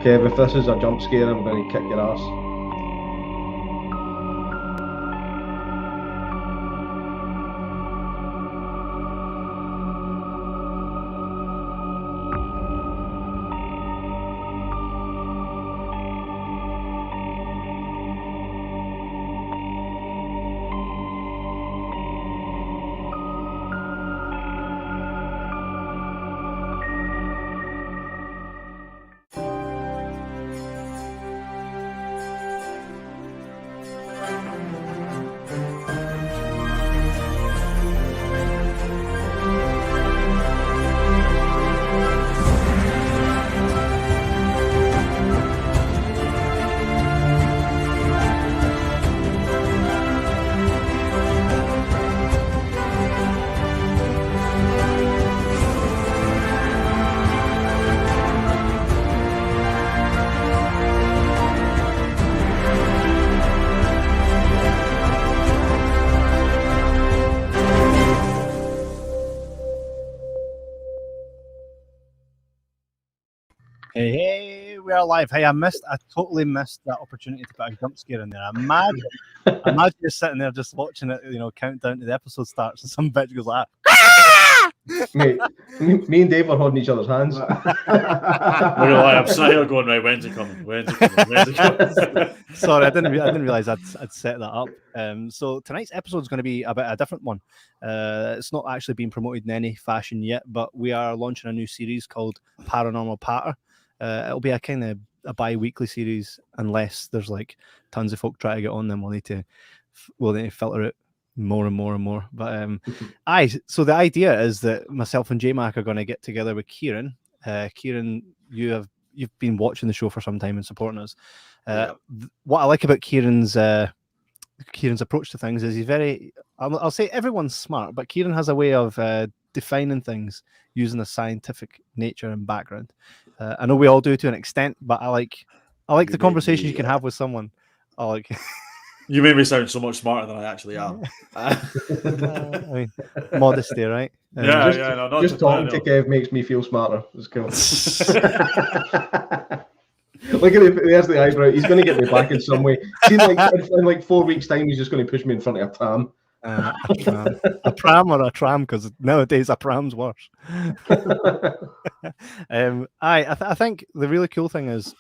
Kev, if this is a jump scare, I'm going to kick your ass. Hey, we are live. Hey, I totally missed that opportunity to put a jump scare in there. Imagine you're sitting there just watching it, count down to the episode starts, and some bitch goes like, Mate, me and Dave are holding each other's hands. I'm sat here going, right, when's it coming? Sorry, I didn't realize I'd set that up. So tonight's episode is going to be about a different one. It's not actually being promoted in any fashion yet, but we are launching a new series called Paranormal Patter. It'll be a kind of a bi-weekly series, unless there's like tons of folk try to get on them. We'll need to filter it more and more and more. But so the idea is that myself and Jay Mack are going to get together with Keiron. Keiron, you've been watching the show for some time and supporting us. What I like about Keiron's approach to things is he's very, I'll say everyone's smart, but Keiron has a way of defining things using a scientific nature and background. I know we all do to an extent, but I like the conversation you can have with someone. You made me sound so much smarter than I actually am. I mean, modesty, right? Just talking to Kev makes me feel smarter. It's cool. Look at it, there's the eyebrow. He's going to get me back in some way. In like 4 weeks' time, he's just going to push me in front of a tram. A pram or a tram, because nowadays a pram's worse. I think the really cool thing is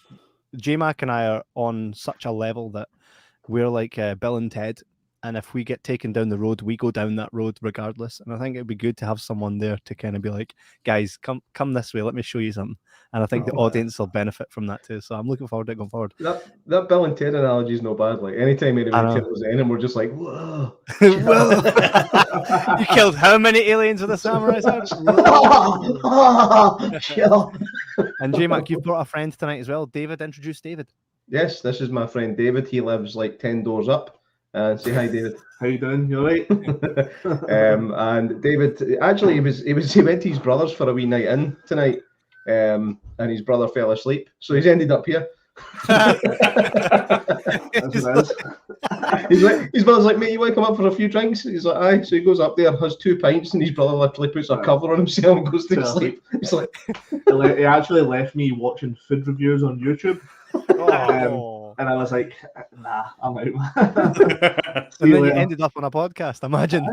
J-Mac and I are on such a level that we're like Bill and Ted, and if we get taken down the road, we go down that road regardless. And I think it'd be good to have someone there to kind of be like, guys, come this way, let me show you something. And I think the audience will benefit from that too. So I'm looking forward to it going forward. That Bill and Ted analogy is no bad. Like anytime anybody kills in, and we're just like, whoa. You killed how many aliens with a samurai sword? And J-Mac, you've brought a friend tonight as well. David, introduce David. Yes, this is my friend David. He lives like 10 doors up. Say hi, David. How you doing? You all right? And David, actually, he went to his brother's for a wee night in tonight, and his brother fell asleep, so he's ended up here. His brother's like, mate, you want to come up for a few drinks? He's like, aye. So he goes up there, has 2 pints, and his brother literally puts a cover on himself and goes to sleep. He's like, he actually left me watching food reviews on YouTube. And I was like, nah, I'm out. And then you ended up on a podcast. Imagine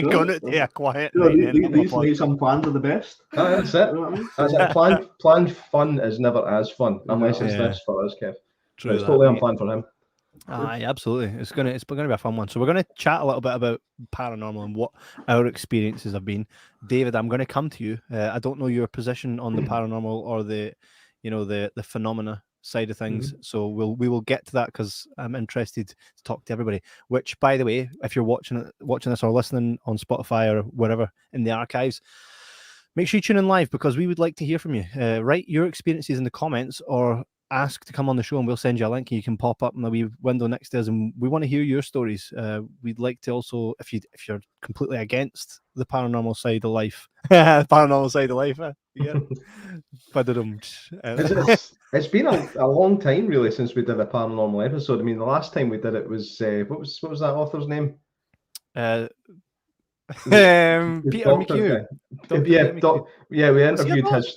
going out to a quiet. These nights and plans are the best. That's it. You know what I mean? That's it. Planned fun is never as fun unless it's this for us, Kev. True, it's totally unplanned for him. Aye, absolutely. It's gonna be a fun one. So we're gonna chat a little bit about paranormal and what our experiences have been. David, I'm gonna come to you. I don't know your position on the paranormal or the phenomena side of things, so we will get to that because I'm interested to talk to everybody. Which, by the way, if you're watching this or listening on Spotify or wherever in the archives, make sure you tune in live because we would like to hear from you. Write your experiences in the comments or ask to come on the show and we'll send you a link and you can pop up in the wee window next to us, and we want to hear your stories. We'd like to also, if you're completely against the paranormal side of life, yeah. It's been a long time really since we did a paranormal episode. I mean, the last time we did it was what was that author's name? Peter McHugh. We interviewed his.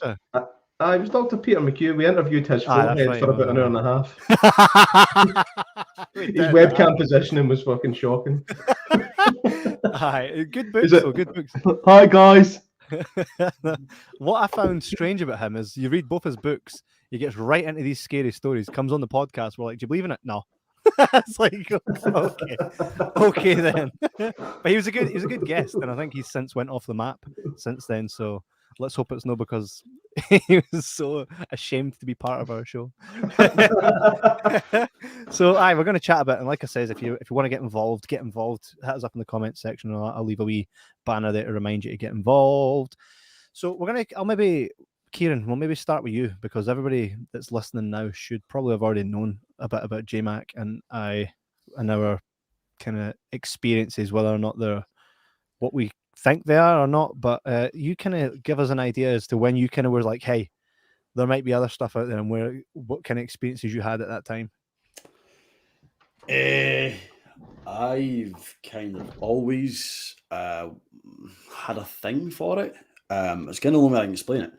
It was Dr. Peter McHugh. We interviewed his That's forehead right, for about an hour and a half. We His did webcam positioning was fucking shocking. Aye, good books, Is it- though, good books. Hi, guys. What I found strange about him is you read both his books, he gets right into these scary stories, comes on the podcast, we're like, do you believe in it? No. It's like, okay then. But he was a good guest, and I think he's since went off the map since then. So let's hope it's no because he was so ashamed to be part of our show. So we're going to chat a bit, and like I says, if you want to get involved, hit us up in the comments section, and I'll leave a wee banner there to remind you to get involved. So Keiron, we'll maybe start with you, because everybody that's listening now should probably have already known a bit about Jay Mack and our kind of experiences, whether or not they're what we think they are or not. But you kind of give us an idea as to when you kind of were like, hey, there might be other stuff out there, and what kind of experiences you had at that time. I've kind of always had a thing for it. It's kind of the only way I can explain it.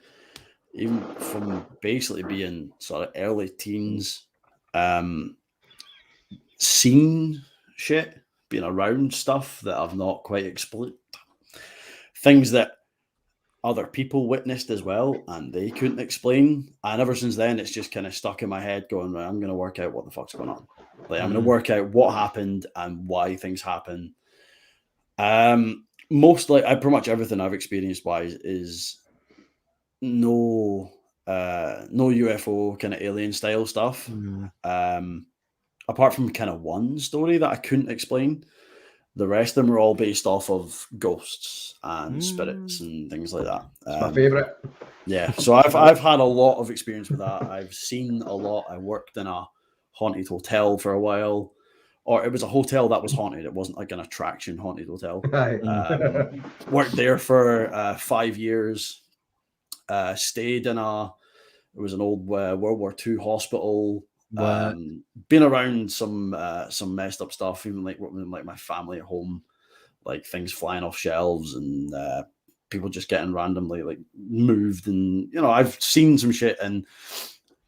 Even from basically being sort of early teens, seen shit, being around stuff that I've not quite explained, things that other people witnessed as well and they couldn't explain. And ever since then, it's just kind of stuck in my head going, right, I'm going to work out what the fuck's going on. Like, I'm going to work out what happened and why things happen. Mostly, pretty much everything I've experienced wise is no UFO kind of alien style stuff. Apart from kind of one story that I couldn't explain, the rest of them are all based off of ghosts and spirits and things like that. It's my favorite. Yeah, so I've had a lot of experience with that. I've seen a lot. I worked in a haunted hotel for a while, or it was a hotel that was haunted. It wasn't like an attraction haunted hotel. Worked there for 5 years. Stayed in it was an old World War II hospital. Been around some messed up stuff, even like my family at home, like things flying off shelves and people just getting randomly like moved, and I've seen some shit, and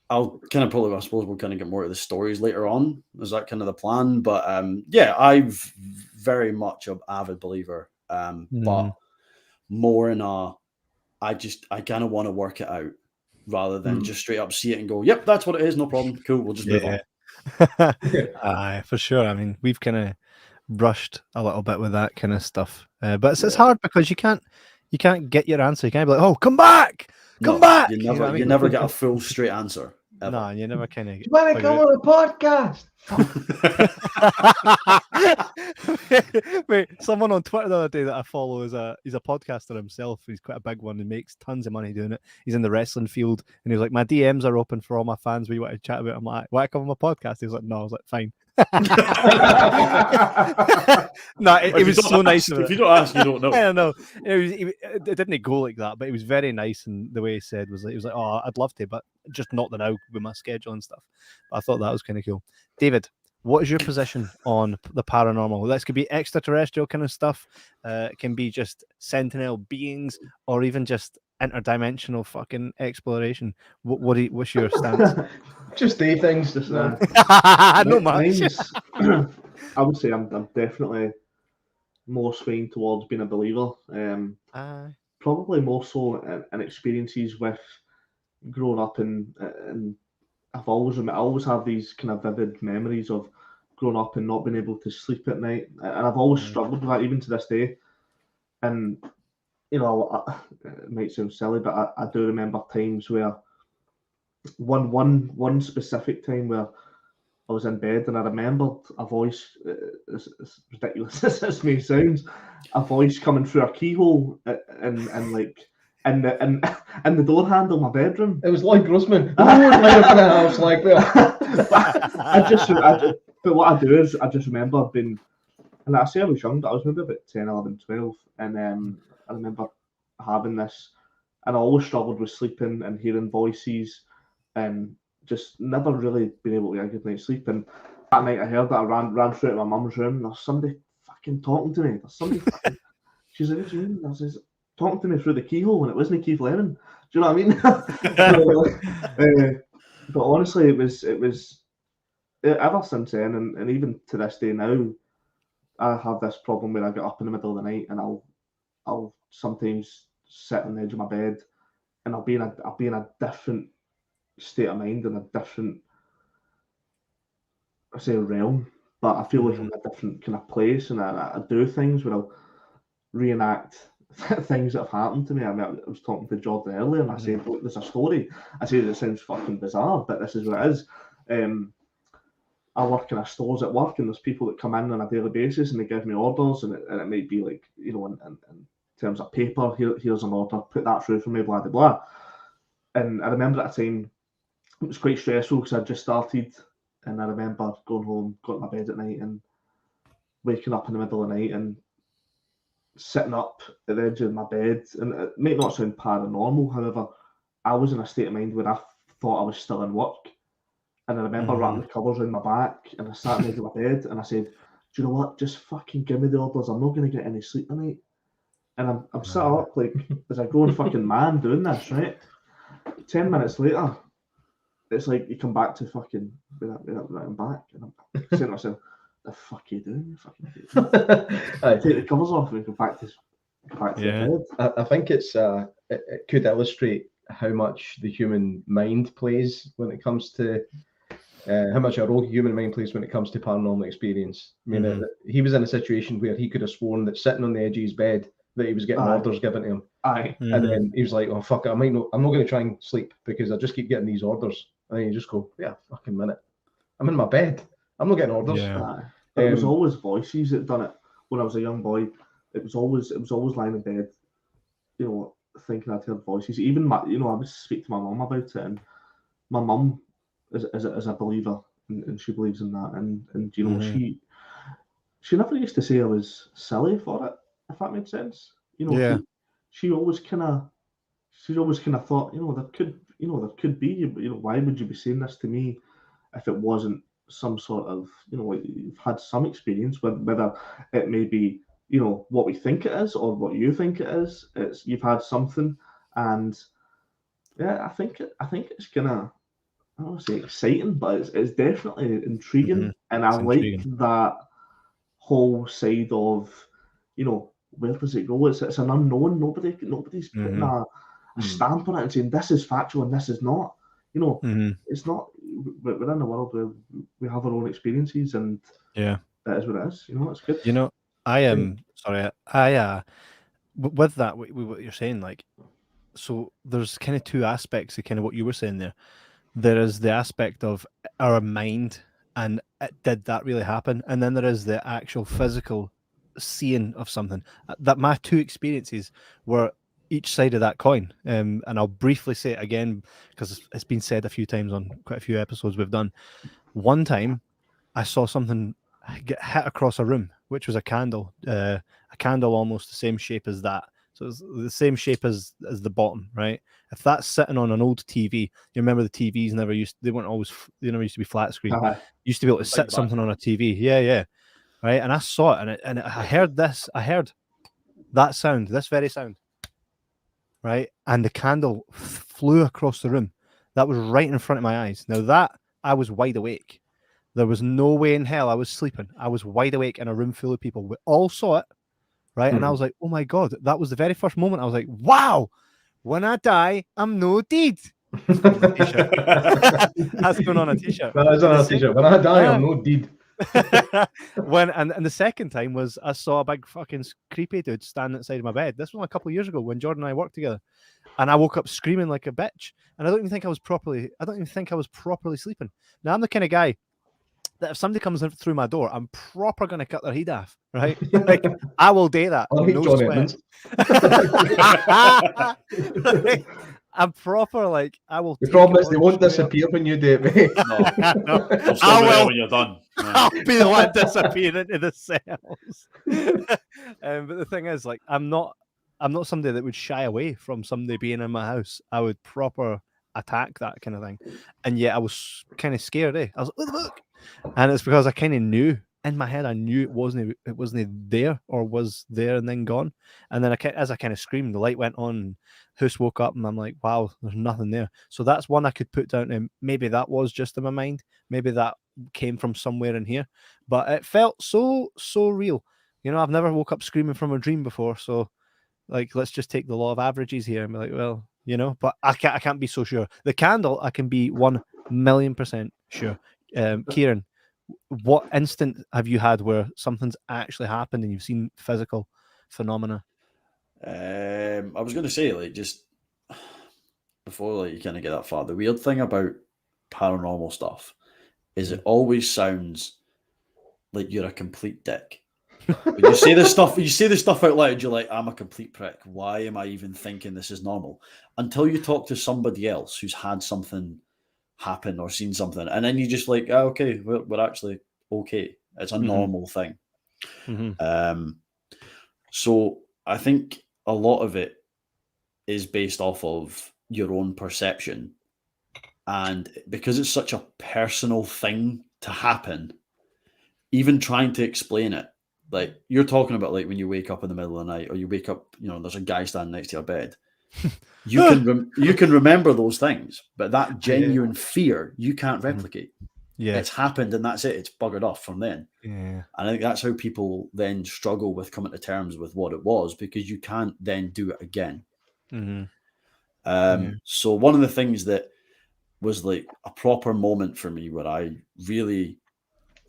I'll kind of I suppose we'll kind of get more of the stories later on. Is that kind of the plan? But I've very much an avid believer, but more in I kind of want to work it out rather than just straight up see it and go, yep, that's what it is, no problem, cool, we'll just move on. Aye, for sure. I mean, we've kind of brushed a little bit with that kind of stuff, but it's hard because you can't get your answer. You can't be like, oh, come back. You never get a full straight answer. No, you never kind of. You want to come on a podcast? Wait, someone on Twitter the other day that I follow he's a podcaster himself. He's quite a big one. He makes tons of money doing it. He's in the wrestling field, and he was like, "My DMs are open for all my fans. We want to chat about it." I'm like, "Why come on my podcast?" He was like, "No." I was like, "Fine." No, it was so nice. If you don't ask, you don't know. I don't know. It didn't go like that, but it was very nice. And the way he said was like, "Oh, I'd love to, but just not the now with my schedule and stuff." But I thought that was kind of cool. David, what is your position on the paranormal? This could be extraterrestrial kind of stuff. It can be just sentinel beings, or even just interdimensional fucking exploration. What's your stance? Just day things. Just No much. I would say I'm definitely more swaying towards being a believer. Probably more so in experiences with growing up and I always have these kind of vivid memories of growing up and not being able to sleep at night, and I've always struggled with that even to this day. And it might sound silly, but I do remember times where one specific time where I was in bed and I remembered a voice, as ridiculous as this may sound, a voice coming through a keyhole and the door handle of my bedroom. It was like Grossman. I was like, but what I do is I just remember being, and I say I was young, but I was maybe about 10, 11, 12, and I remember having this, and I always struggled with sleeping and hearing voices, and just never really been able to get a good night's sleep. And that night I heard that, I ran through to my mum's room, and there's somebody fucking talking to me. There's somebody fucking, she's like, what do you mean? I says, talking to me through the keyhole when it wasn't Keith Lennon. Do you know what I mean? But honestly, it was ever since then, and even to this day now, I have this problem where I get up in the middle of the night and I'll sometimes sit on the edge of my bed and I'll be in a different state of mind and a different, I say, realm, but I feel like I'm in a different kind of place, and I do things where I'll reenact things that have happened to me. I mean, I was talking to Jordan earlier, and I said, look, there's a story. I said it sounds fucking bizarre, but this is what it is. I work in a stores at work, and there's people that come in on a daily basis, and they give me orders, and it might be like, you know, in terms of paper, here's an order, put that through for me, blah, blah, blah. And I remember at a time, it was quite stressful because I'd just started, and I remember going home, got to my bed at night, and waking up in the middle of the night and sitting up at the edge of my bed. And it might not sound paranormal, however, I was in a state of mind where I thought I was still in work. And I remember wrapping the covers around my back, and I sat on the edge of my bed, and I said, do you know what, just fucking give me the orders, I'm not going to get any sleep tonight. And I'm sat up like, as a grown fucking man doing this, right? 10 minutes later, it's like you come back to fucking, I'm back, and I'm saying to myself, the fuck are you doing, you fucking idiot? Take the covers off and go back to the bed. I think it could illustrate how much the human mind plays when it comes to how much a rogue human mind plays when it comes to paranormal experience. I mean, he was in a situation where he could have sworn that sitting on the edge of his bed that he was getting orders given to him. And then he was like, oh fuck it, I'm not going to try and sleep because I just keep getting these orders. And then you just go, yeah, fucking minute, I'm in my bed, I'm not getting orders. It was always voices that done it when I was a young boy. It was always lying in bed, you know, thinking I'd heard voices. Even I would speak to my mum about it, and my mum is a believer, and she believes in that, and you know, she never used to say I was silly for it, if that made sense. You know, she always kind of thought, you know, there could be, you know, why would you be saying this to me if it wasn't some sort of, you know, you've had some experience, whether it may be, you know, what we think it is or what you think it is. It's you've had something, and yeah, I think it's gonna, I don't want to say exciting, but it's definitely intriguing, and I like that whole side of, you know, where does it go? It's an unknown. Nobody's putting a stamp on it and saying this is factual and this is not. You know, it's not. We're in a world where we have our own experiences, and that is what it is. You know, it's good. You know, I am sorry. With that, what you're saying, like, so there's kind of two aspects of kind of what you were saying there. There is the aspect of our mind, and did that really happen? And then there is the actual physical seeing of something. That my two experiences were each side of that coin. And I'll briefly say it again because it's been said a few times on quite a few episodes we've done. One time I saw something get hit across a room, which was a candle almost the same shape as that. So it's the same shape as the bottom, right? If that's sitting on an old TV, you remember the TVs never used to be flat screen. You used to be able to sit something on a TV. Yeah. Right. And I saw it, and I heard that sound, this very sound. Right. And the candle flew across the room. That was right in front of my eyes. Now that I was wide awake. There was no way in hell I was sleeping. I was wide awake in a room full of people. We all saw it. Right. And I was like, oh my God, that was the very first moment. I was like, wow, when I die, I'm no deed. That's going on a t-shirt. That is on a t-shirt. When I die, I'm no deed. And the second time was I saw a big fucking creepy dude standing outside of my bed. This was a couple of years ago when Jordan and I worked together. And I woke up screaming like a bitch. And I don't even think I was properly sleeping. Now I'm the kind of guy that if somebody comes in through my door, I'm proper going to cut their head off, right? Like, I will date that. I'm proper, like, I will. The problem is they won't disappear when you do it, mate. No. I will when you're done. I'll be the one disappearing into the cells. But the thing is, like, I'm not somebody that would shy away from somebody being in my house. I would proper attack that kind of thing. And yet I was kind of scared, I was like, look. And it's because I kind of knew in my head I knew it wasn't there, or was there and then gone. And then as I kind of screamed, the light went on. Hoos woke up, and I'm like, wow, there's nothing there. So that's one I could put down to maybe that was just in my mind. Maybe that came from somewhere in here, but it felt so real. You know, I've never woke up screaming from a dream before, so like, let's just take the law of averages here and be like, well, you know, but I can't be so sure. The candle, I can be 1,000,000% sure. Keiron, what instant have you had where something's actually happened and you've seen physical phenomena? I was going to say, like, just before, like, you kind of get that far, the weird thing about paranormal stuff is it always sounds like you're a complete dick. When you say this stuff out loud, you're like, I'm a complete prick. Why am I even thinking this is normal? Until you talk to somebody else who's had something happen or seen something, and then you just like, oh, okay, we're actually okay. It's a normal thing. So I think a lot of it is based off of your own perception, and because it's such a personal thing to happen, even trying to explain it, like you're talking about, like when you wake up in the middle of the night, or you wake up, you know, there's a guy standing next to your bed. You can remember those things, but that genuine fear you can't replicate. Yeah, it's happened, and that's it. It's buggered off from then. Yeah, and I think that's how people then struggle with coming to terms with what it was, because you can't then do it again. So one of the things that was like a proper moment for me, where I really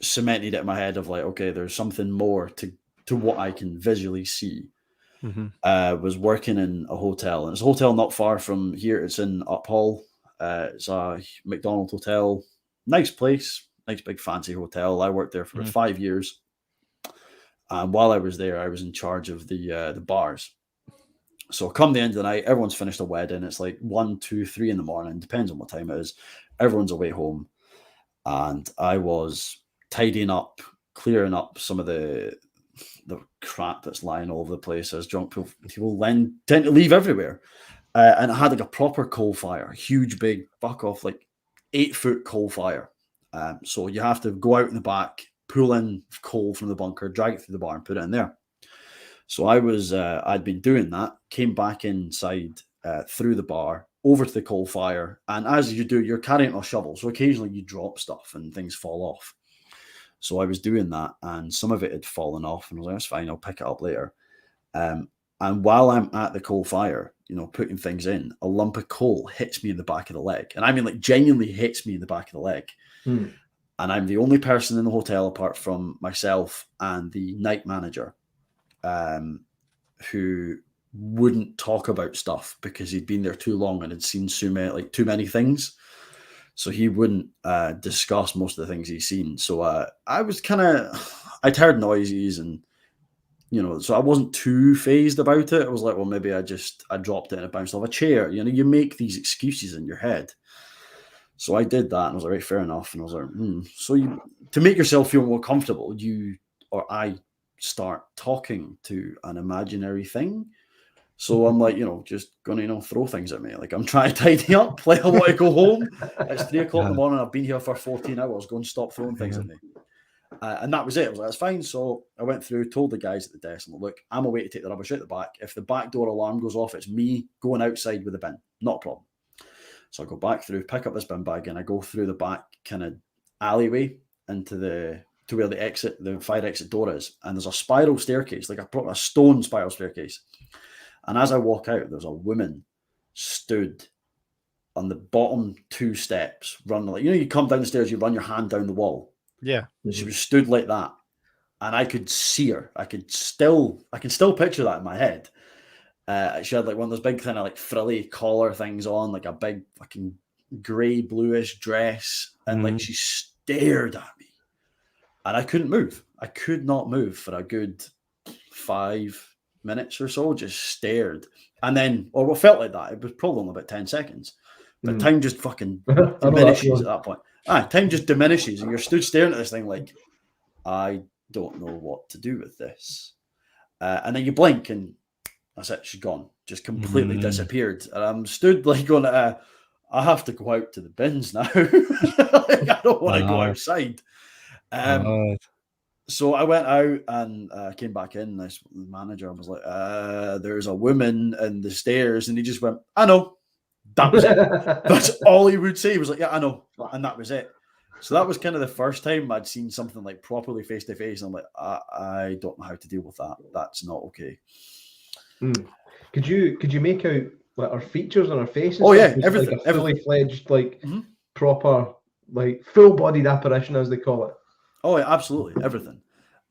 cemented it in my head of like, okay, there's something more to what I can visually see. Was working in a hotel, and it's a hotel not far from here. It's in Uphall. It's a McDonald's hotel. Nice place, nice big fancy hotel. I worked there for about 5 years. And while I was there, I was in charge of the bars. So come the end of the night, everyone's finished a wedding. It's like 1, 2, 3 in the morning, depends on what time it is. Everyone's away home. And I was tidying up, clearing up some of the crap that's lying all over the place, as drunk people then tend to leave everywhere. And it had like a proper coal fire, huge, big, fuck off, like 8-foot coal fire. So you have to go out in the back, pull in coal from the bunker, drag it through the bar and put it in there. So I'd been doing that, came back inside through the bar, over to the coal fire. And as you do, you're carrying a shovel. So occasionally you drop stuff and things fall off. So I was doing that, and some of it had fallen off, and I was like, that's fine, I'll pick it up later. And while I'm at the coal fire, you know, putting things in, a lump of coal hits me in the back of the leg. And I mean, like, genuinely hits me in the back of the leg. And I'm the only person in the hotel, apart from myself and the night manager, who wouldn't talk about stuff because he'd been there too long and had seen too many things. So he wouldn't discuss most of the things he's seen. So I'd heard noises, and, you know, so I wasn't too phased about it. I was like, well, maybe I dropped it and it bounced off a chair. You know, you make these excuses in your head. So I did that, and I was like, right, fair enough. And I was like, So to make yourself feel more comfortable, I start talking to an imaginary thing. So I'm like, you know, just going to, you know, throw things at me. Like, I'm trying to tidy up. Like, I want to go home. It's 3 o'clock in the morning. I've been here for 14 hours. Go and stop throwing things at me. And that was it. I was like, that's fine. So I went through, told the guys at the desk, I'm like, look, I'm away to take the rubbish out the back. If the back door alarm goes off, it's me going outside with the bin. Not a problem. So I go back through, pick up this bin bag, and I go through the back kind of alleyway to where the fire exit door is. And there's a spiral staircase, like a stone spiral staircase. And as I walk out, there's a woman stood on the bottom 2 steps, running like, you know, you come down the stairs, you run your hand down the wall. Yeah. She was stood like that. And I could see her. I can still picture that in my head. She had like one of those big kind of like frilly collar things on, like a big fucking grey bluish dress. And like, she stared at me. And I couldn't move. I could not move for a good 5 minutes or so, just stared. And then, or what felt like that, it was probably only about 10 seconds. But time just fucking diminishes at that point. Time just diminishes, and you're stood staring at this thing like, I don't know what to do with this. And then you blink, and that's it, she's gone. Just completely disappeared. And I'm stood like going, I have to go out to the bins now. Like, I don't want to go outside. So I went out and came back in. The manager was like, "There's a woman in the stairs," and he just went, "I know." That was it. That's all he would say. He was like, "Yeah, I know," and that was it. So that was kind of the first time I'd seen something like properly face to face. I'm like, I don't know how to deal with that. That's not okay. Could you make out like our features on our faces? Oh yeah, everything. Like a fully fledged, like proper, like full-bodied apparition, as they call it. Oh yeah, absolutely, everything.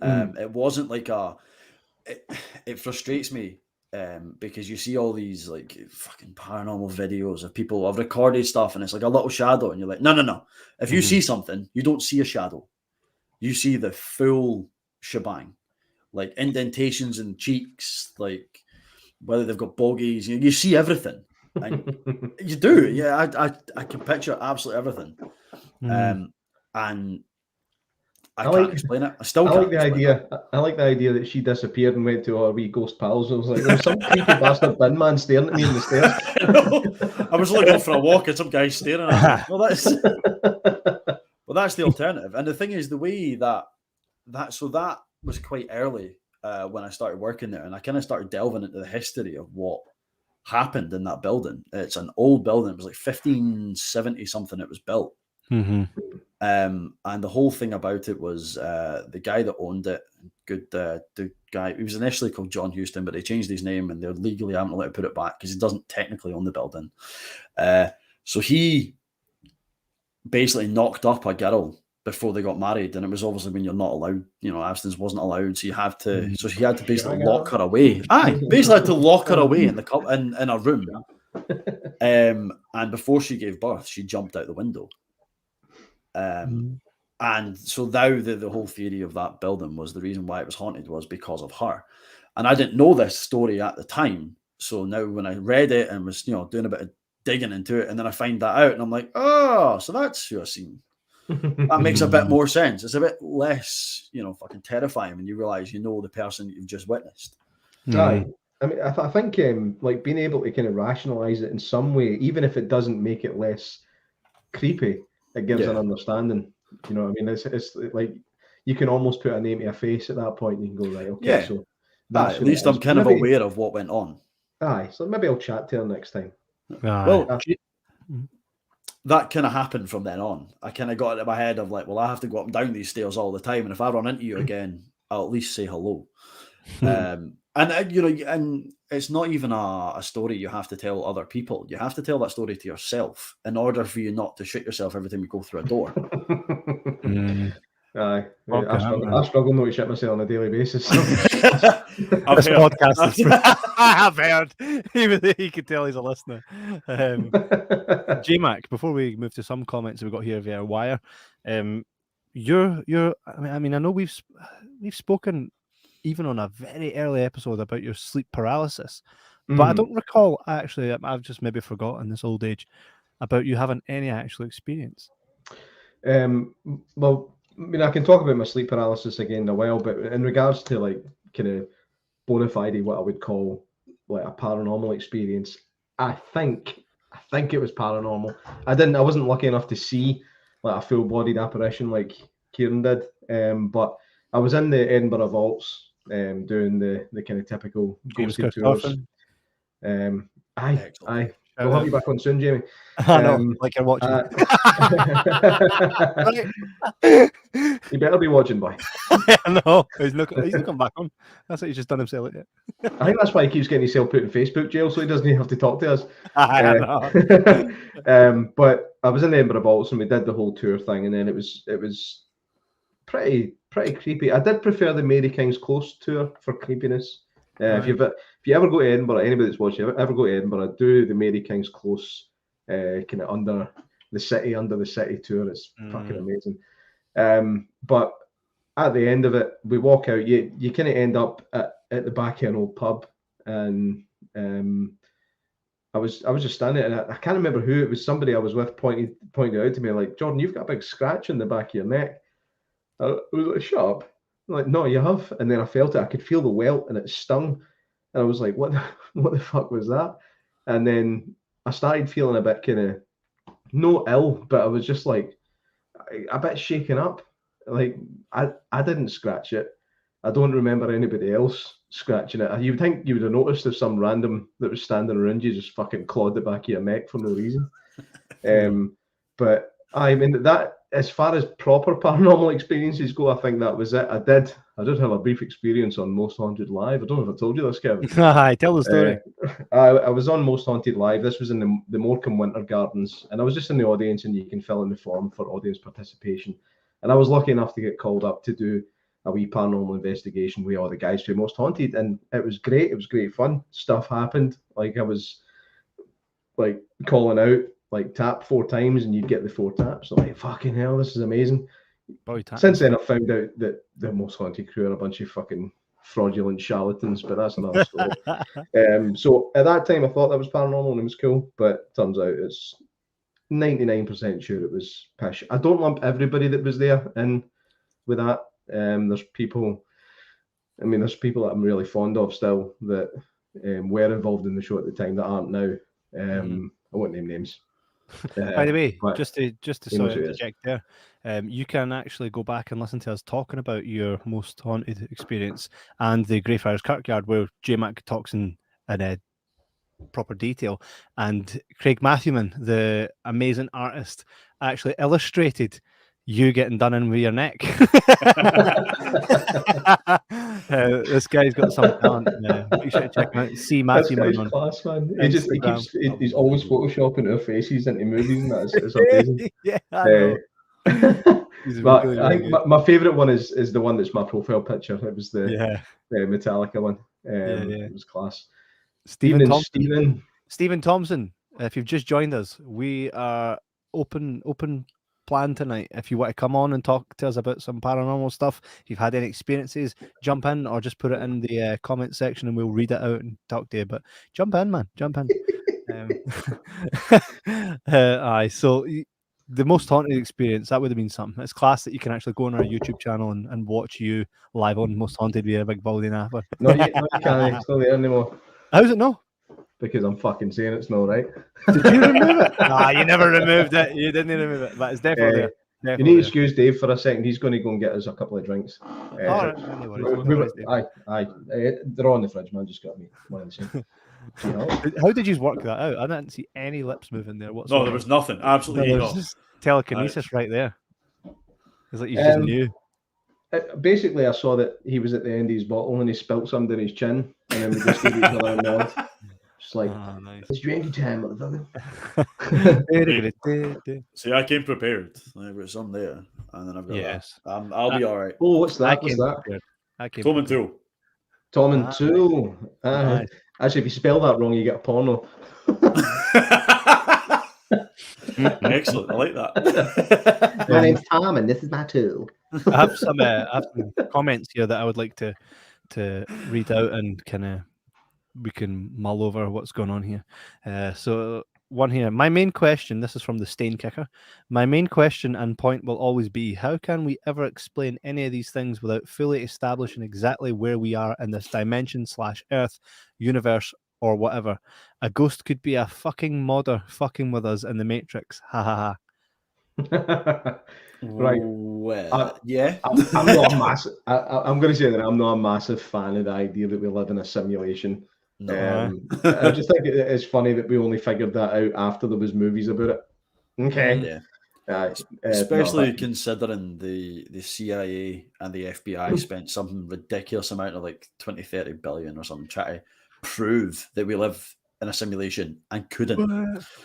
It wasn't like it frustrates me because you see all these like fucking paranormal videos of people have recorded stuff and it's like a little shadow and you're like, no. If you see something, you don't see a shadow. You see the full shebang, like indentations in cheeks, like whether they've got bogies. You see everything. And you do. Yeah, I can picture absolutely everything. And I can't explain it. I still can't. I like the idea that she disappeared and went to our wee ghost pals. I was like, there's some creepy bastard bin man staring at me in the stairs. I was only going for a walk and some guy staring at me. Well, that's the alternative. And the thing is, the way that was quite early when I started working there, and I kind of started delving into the history of what happened in that building. It's an old building. It was like 1570 something. It was built. And the whole thing about it was the guy that owned it, the guy, he was initially called John Houston, but they changed his name and they're legally haven't allowed to put it back because he doesn't technically own the building. So he basically knocked up a girl before they got married, and it was obviously when you're not allowed, abstinence wasn't allowed, so you have to. So he had to basically lock her away. Basically had to lock her away in a room. And before she gave birth, she jumped out the window. And so now the whole theory of that building was the reason why it was haunted was because of her. And I didn't know this story at the time. So now when I read it and was, doing a bit of digging into it, and then I find that out and I'm like, oh, so that's who I seen. That makes a bit more sense. It's a bit less, fucking terrifying when you realize the person that you've just witnessed. Right. I mean, I think like being able to kind of rationalize it in some way, even if it doesn't make it less creepy, it gives an understanding. You know what I mean? It's like you can almost put a name to a face at that point. And you can go, right, okay, so that's at least I'm kind of aware of what went on. So maybe I'll chat to her next time. Well, that kind of happened from then on. I kind of got it in my head of like, well, I have to go up and down these stairs all the time, and if I run into you again, I'll at least say hello. And it's not even a story you have to tell other people. You have to tell that story to yourself in order for you not to shit yourself every time you go through a door. I struggle not to shit myself on a daily basis. This podcast is I have heard. He could tell he's a listener. J Mac, before we move to some comments that we got here via wire, I know we've spoken even on a very early episode about your sleep paralysis, but I don't recall actually. I've just maybe forgotten this old age about you having any actual experience. Well, I mean, I can talk about my sleep paralysis again in a while, but in regards to like kind of bona fide, what I would call like a paranormal experience, I think it was paranormal. I wasn't lucky enough to see like a full-bodied apparition like Keiron did, but I was in the Edinburgh Vaults doing the kind of typical ghosted tours. We'll have you back on soon, Jamie. I know, like you're watching. You better be watching, boy. No, he's not come back on. That's what he's just done himself. I think that's why he keeps getting himself put in Facebook jail, so he doesn't even have to talk to us. But I was in the Edinburgh Vaults and we did the whole tour thing, and then it was pretty creepy. I did prefer the Mary King's Close tour for creepiness. If you ever go to Edinburgh, anybody that's watching, ever go to Edinburgh, do the Mary King's Close kind of under the city tour. It's fucking amazing. But at the end of it, we walk out. You kind of end up at the back of an old pub, and I was just standing there, and I can't remember who it was. Somebody I was with pointed out to me like, Jordan, you've got a big scratch in the back of your neck. I was like, shut up. I'm like, no, you have. And then I felt it. I could feel the welt, and it stung. And I was like, what the fuck was that? And then I started feeling a bit kind of, no ill, but I was just like a bit shaken up. like I didn't scratch it. I don't remember anybody else scratching it. You'd think you would have noticed if some random that was standing around you just fucking clawed the back of your neck for no reason. But I mean, that as far as proper paranormal experiences go, I think that was it. I did have a brief experience on Most Haunted Live. I don't know if I told you this, Kevin. Tell the story. I was on Most Haunted Live. This was in the Morecambe Winter Gardens, and I was just in the audience, and you can fill in the form for audience participation. And I was lucky enough to get called up to do a wee paranormal investigation with all the guys who Most Haunted, and it was great. It was great fun. Stuff happened. Like I was like calling out, like tap 4 times, and you'd get the 4 taps. I'm like, fucking hell, this is amazing. Since then, I found out that the Most Haunted crew are a bunch of fucking fraudulent charlatans, but that's another story. So at that time, I thought that was paranormal and it was cool, but turns out it's 99% sure it was pish. I don't lump everybody that was there in with that. There's people that I'm really fond of still that were involved in the show at the time that aren't now. I won't name names. By the way, just to sort of interject there, you can actually go back and listen to us talking about your Most Haunted experience and the Greyfriars Kirkyard, where J Mac talks in proper detail, and Craig Matthewman, the amazing artist, actually illustrated you getting done in with your neck. This guy's got some talent. Make sure to check him out. See Matthewman on class, man. He's always photoshopping our faces into movies, and it's amazing. Yeah, I know. But really, I think my favourite one is the one that's my profile picture. It was the Metallica one. It was class. Stephen Thompson. If you've just joined us, we are open plan tonight. If you want to come on and talk to us about some paranormal stuff, if you've had any experiences, jump in or just put it in the comment section and we'll read it out and talk to you. But jump in, man, jump in. So the Most Haunted experience, that would have been something. It's class that you can actually go on our YouTube channel and watch you live on Most Haunted with a big baldy napper. No, you can't. It's not there anymore. How's it no? Because I'm fucking saying it's not right. Did you remove it? Nah, you never removed it. You didn't remove it, but it's definitely there. You need to excuse Dave for a second. He's going to go and get us a couple of drinks. All right, no worries. They're on the fridge, man. Just got me one of the same. How did you work that out? I didn't see any lips moving there whatsoever. No, there was nothing. Absolutely not. Just telekinesis right there. It's like you just knew. Basically, I saw that he was at the end of his bottle and he spilt some down his chin, and then we just gave each other a nod. Just like, nice. It's drinking time, motherfucker. See, I came prepared. There was some there, and then I've got that. I'll be all right. Oh, what's that? What's that? Tom and Tool. Tom and Tool. Nice. Actually, if you spell that wrong, you get a porno. Excellent. I like that. My name's Tom, and this is my tool. I have some comments here that I would like to read out and kind of we can mull over what's going on here. So one here. My main question, this is from the Stain Kicker. My main question and point will always be, how can we ever explain any of these things without fully establishing exactly where we are in this dimension / Earth, universe, or whatever? A ghost could be a fucking modder fucking with us in the Matrix. Ha ha ha. Right. Well, yeah. I'm not a massive. I'm going to say that I'm not a massive fan of the idea that we live in a simulation. No. I just think it's funny that we only figured that out after there was movies about it. Okay. Yeah. Especially considering the CIA and the FBI spent some ridiculous amount of like 20-30 billion or something trying to prove that we live in a simulation and couldn't.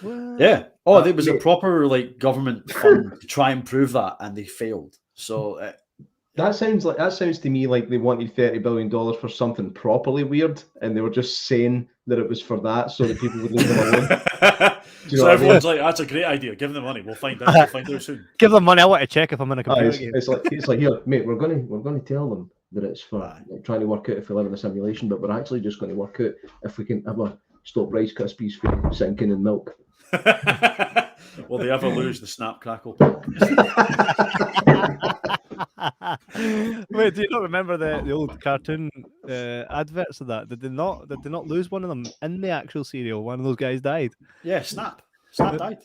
What? Yeah. Oh, there was a proper like government fund to try and prove that, and they failed. So that sounds to me like they wanted $30 billion for something properly weird, and they were just saying that it was for that so that people would leave them alone. So everyone's like, "That's a great idea. Give them the money. We'll find out. We'll find out soon." Give them money. I want to check if I'm in a computer game. It's like here, mate. We're going to tell them that it's for like, trying to work out if we live in a simulation, but we're actually just going to work out if we can ever stop Rice Krispies from sinking in milk. Will they ever lose the snap crackle? Wait, do you not remember the old cartoon adverts of that? Did they not lose one of them in the actual serial? One of those guys died. Yeah, Snap died.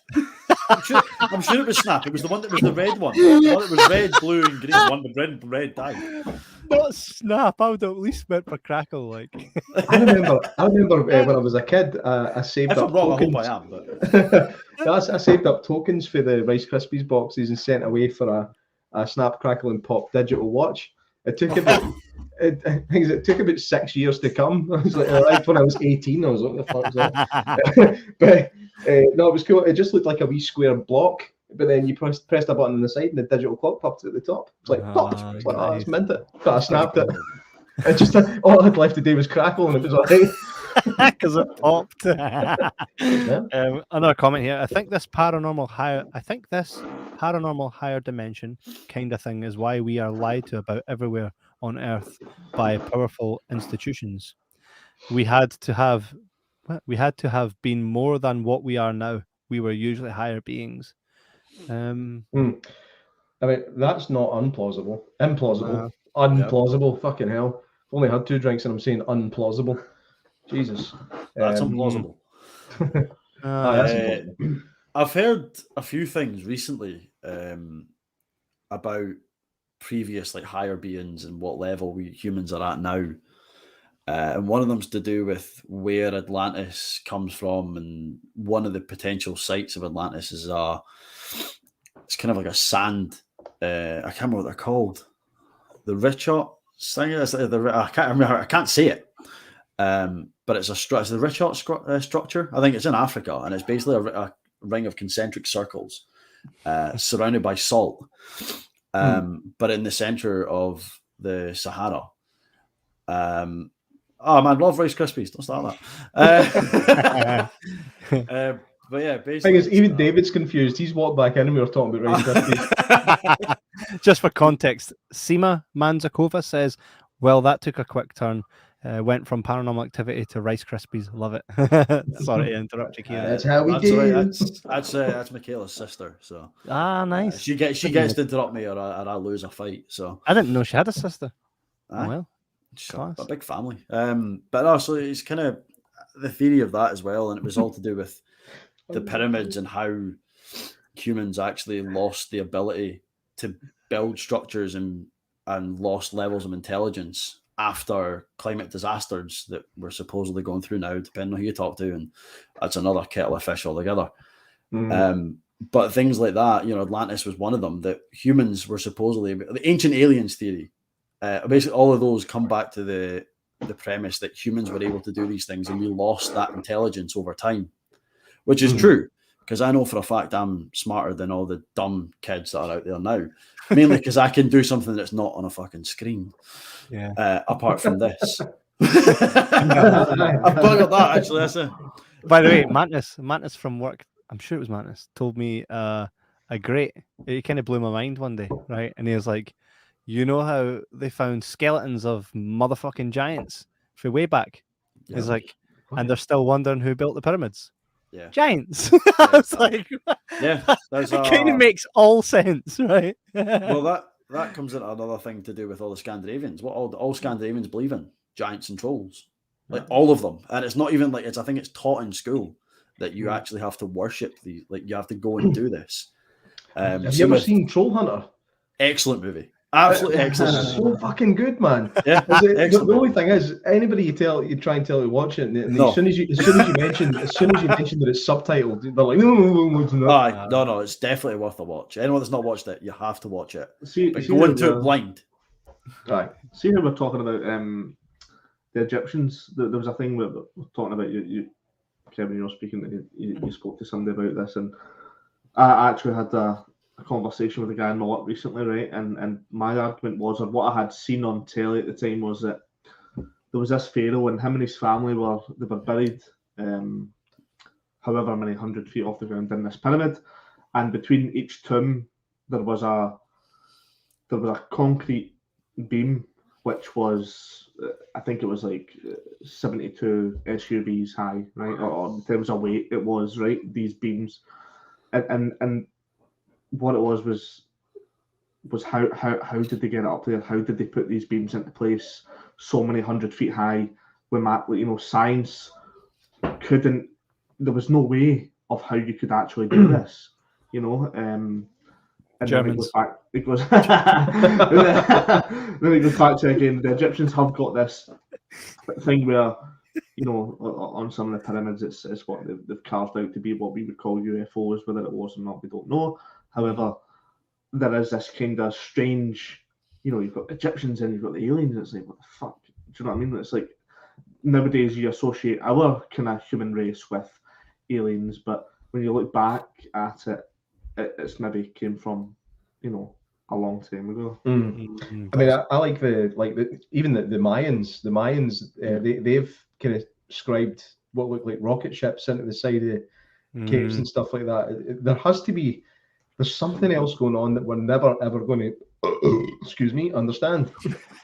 I'm sure it was Snap. It was the one that was the red one. The one that was red, blue, and green. The one with red dye. Not Snap. I would have at least went for Crackle. Like I remember when I was a kid, I saved If up I'm wrong, tokens. I hope I am. But I saved up tokens for the Rice Krispies boxes and sent away for a Snap, Crackle, and Pop digital watch. It took about it took about 6 years to come. I was like, right when I was 18, I was like, what the fuck is that? But no, it was cool. It just looked like a wee square block. But then you pressed a button on the side and the digital clock popped at the top. It's like, popped. It's like, oh, that's minted. But I snapped it. It just all I had left to do was Crackle, and it was alright. because it popped. Another comment here. I think this paranormal higher dimension kind of thing is why we are lied to about everywhere on Earth by powerful institutions. We had to have been more than what we are now. We were usually higher beings. I mean, that's not implausible. Unplausible. Fucking hell. I've only had 2 drinks and I'm saying unplausible. Jesus. That's implausible. That's implausible. I've heard a few things recently about previous like higher beings and what level we humans are at now. And one of them's to do with where Atlantis comes from, and one of the potential sites of Atlantis is it's kind of like a sand. I can't remember what they're called. The Richot thing. I can't remember. I can't say it. But it's the Richot structure. I think it's in Africa, and it's basically a ring of concentric circles surrounded by salt. But in the center of the Sahara. Oh man, love Rice Krispies. Don't start that. But yeah, basically. Thing is, even David's confused. He's walked back in and we were talking about Rice Krispies. Just for context, Sima Manzakova says, well, that took a quick turn. Went from paranormal activity to Rice Krispies. Love it. Sorry to interrupt you, Keiron. That's how we do. Right. That's Michaela's sister. So nice. She gets to interrupt me, or I lose a fight. So I didn't know she had a sister. Well, a big family. But also it's kind of the theory of that as well, and it was all to do with the pyramids and how humans actually lost the ability to build structures and lost levels of intelligence after climate disasters that we're supposedly going through now, depending on who you talk to, and that's another kettle of fish altogether. But things like that, Atlantis was one of them, that humans were supposedly, the ancient aliens theory, basically all of those come back to the premise that humans were able to do these things and we lost that intelligence over time, which is true, because I know for a fact I'm smarter than all the dumb kids that are out there now, mainly because I can do something that's not on a fucking screen. Apart from this. I've got that actually. That's it. By the way, Mantis from work, I'm sure it was Mantis, told me it kind of blew my mind one day, right? And he was like, you know how they found skeletons of motherfucking giants for way back? Yeah. He's like, and they're still wondering who built the pyramids. Yeah, giants. I was like, it kind of makes all sense, right? Well, that comes into another thing to do with all the Scandinavians. What all Scandinavians believe in: giants and trolls, like all of them. And it's not even like I think it's taught in school that you actually have to worship these. Like you have to go and do this. Have you ever seen Troll Hunter? Excellent movie. Absolutely excellent. It's so fucking good, man. Yeah, the only thing is, anybody you try and tell to watch it, and as soon as you mention that it's subtitled, they're like, no, it's definitely worth a watch. Anyone that's not watched it, you have to watch it. But go into it blind. Right. See how we're talking about the Egyptians. There was a thing we're talking about. You Kevin, you were speaking that you spoke to somebody about this, and I actually had a conversation with a guy in my work recently, right? And my argument was, or what I had seen on telly at the time, was that there was this pharaoh, and him and his family were buried, however many 100 feet off the ground in this pyramid, and between each tomb there was a concrete beam, which was I think it was like 72 SUVs high, right? Or in terms of weight, it was right. These beams, and what it was how did they get it up there? How did they put these beams into place so many 100 feet high? When science couldn't, there was no way of how you could actually do this. you know. And Germans. then it goes back. Then it goes back to again. The Egyptians have got this thing where, you know, on some of the pyramids, it's what they've carved out to be what we would call UFOs. Whether it was or not, we don't know. However, there is this kind of strange, you know, you've got Egyptians and you've got the aliens. And it's like, what the fuck? Do you know what I mean? It's like nowadays you associate our kind of human race with aliens, but when you look back at it, it's maybe came from, you know, a long time ago. Mm. I mean, I like even the Mayans. The Mayans, they've kind of described what looked like rocket ships into the side of caves and stuff like that. There has to be, there's something else going on that we're never ever going to, understand.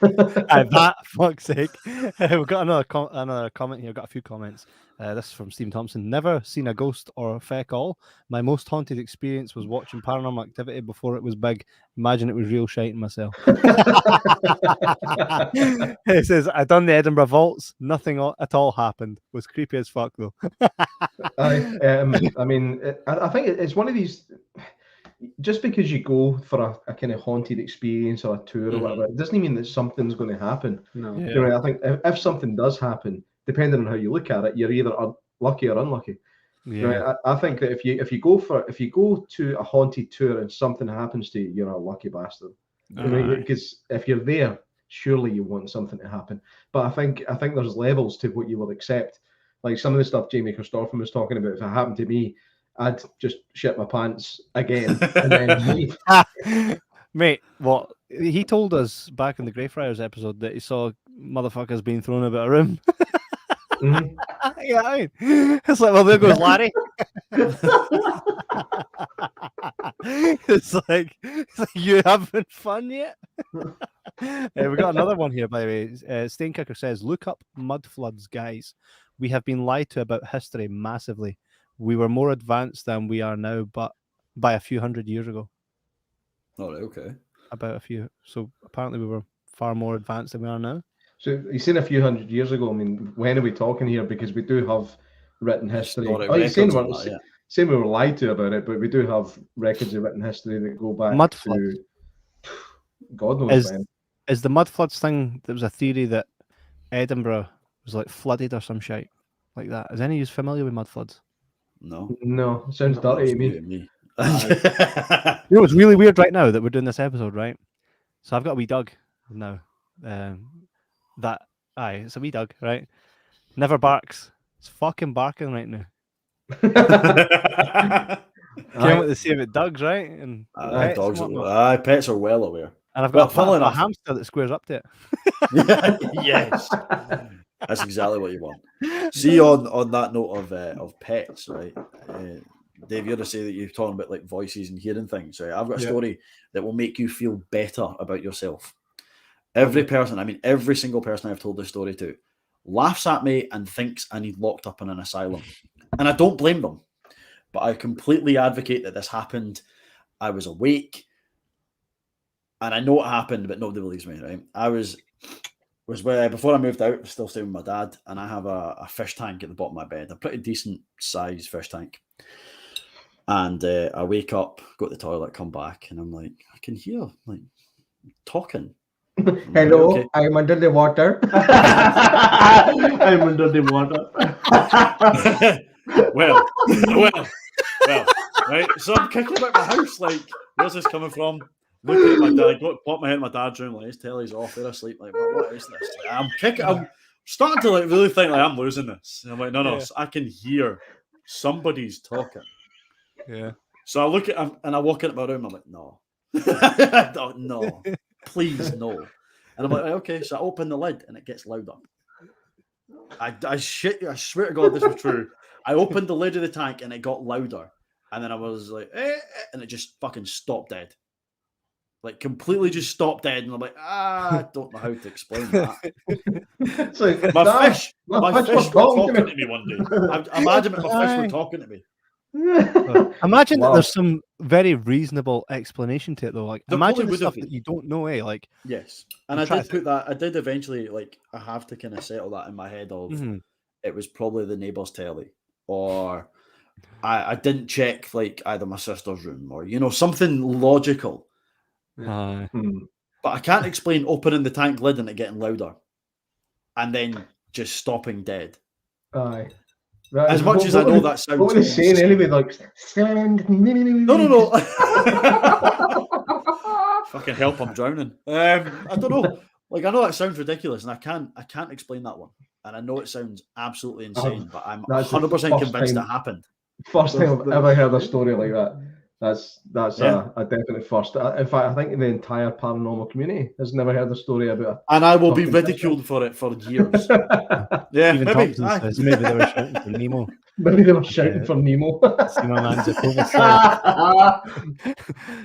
That, fuck's sake. We've got another comment here. We've got a few comments. This is from Stephen Thompson. Never seen a ghost or feck all. My most haunted experience was watching Paranormal Activity before it was big. Imagine it was real shite myself. He says, I done the Edinburgh Vaults. Nothing at all happened. Was creepy as fuck though. I mean, I think it's one of these. Just because you go for a kind of haunted experience or a tour or whatever, it doesn't mean that something's going to happen. No. Yeah. You know, I think if something does happen, depending on how you look at it, you're either lucky or unlucky. Yeah. You know, I think that if you go to a haunted tour and something happens to you, you're a lucky bastard. You know, because if you're there, surely you want something to happen. But I think there's levels to what you will accept. Like some of the stuff Jamie Christopher was talking about, if it happened to me, I'd just shit my pants again and then leave. Mate, what he told us back in the Greyfriars episode that he saw motherfuckers being thrown about a room. Yeah, I mean, it's like, well, there goes Larry. It's like you having fun yet? We got another one here, by the way. Stainkicker says, "Look up mud floods, guys. We have been lied to about history massively. We were more advanced than we are now, but by a few hundred years ago." Oh, okay. About a few. So apparently we were far more advanced than we are now. So he's saying a few hundred years ago. I mean, when are we talking here? Because we do have written history. He's saying we were lied to about it, but we do have records of written history that go back mud to floods. God knows when. Is the mud floods thing? There was a theory that Edinburgh was like flooded or some shit like that. Is any of you familiar with mud floods? No, it sounds dirty to me. You know, it's really weird right now that we're doing this episode, right? So I've got a wee dog now. It's a wee dog, right? Never barks. It's fucking barking right now. Came with the same with dogs, right? And pets are well aware. And I've got a hamster that squares up to it. Yes. That's exactly what you want. See, on that note of pets, right? Dave, you had to say that you're talking about like voices and hearing things, right? I've got a story that will make you feel better about yourself. Every single person I've told this story to laughs at me and thinks I need locked up in an asylum. And I don't blame them. But I completely advocate that this happened. I was awake. And I know it happened, but nobody believes me, right? I was where before I moved out, I was still staying with my dad, and I have a fish tank at the bottom of my bed, a pretty decent size fish tank. And I wake up, go to the toilet, come back, and I'm like, I can hear like talking. Hello, okay. I'm under the water. I'm under the water. well, right. So I'm kicking about my house, like, where's this coming from? Looking at my dad, pop my head in my dad's room, like his telly's off, they're asleep. Like, what is this? Like, I'm starting to like really think like I'm losing this. And I'm like, no, I can hear somebody's talking. Yeah. So I look at him and I walk into my room. I'm like, no, no, please no. And I'm like, okay. So I open the lid and it gets louder. I swear to God, this was true. I opened the lid of the tank and it got louder. And then I was like, and it just fucking stopped dead. Like completely just stopped dead. And I'm like, I don't know how to explain that. So my fish were talking to me one day. I imagine my fish were talking to me. Imagine that there's some very reasonable explanation to it though. Like imagine the stuff that you don't know, like yes. And I did put that. I did eventually like I have to kind of settle that in my head of it was probably the neighbour's telly or I didn't check like either my sister's room or something logical. But I can't explain opening the tank lid and it getting louder and then just stopping dead. Aye. As much as I know that sounds. What was he saying anyway? Like, no. Fucking help! I'm drowning. I don't know. Like, I know that sounds ridiculous, and I can't explain that one. And I know it sounds absolutely insane, but I'm 100% convinced it happened. First time I've ever heard a story like that. That's a definite first. In fact, I think the entire paranormal community has never heard a story about it. And I will be ridiculed for it for years. Yeah, even maybe. Thompson says maybe they were shouting for Nemo. Maybe they were shouting for Nemo. See my man Jacoba said.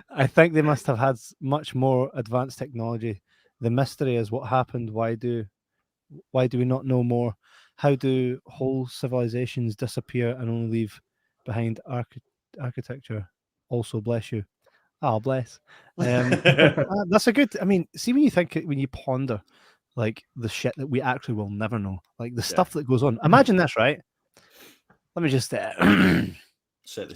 I think they must have had much more advanced technology. The mystery is what happened. Why do we not know more? How do whole civilizations disappear and only leave behind architecture? Also, bless you. Oh, bless. That's a good. I mean, see, when you ponder, like the shit that we actually will never know, like the stuff that goes on. Imagine this, right? Let me just set the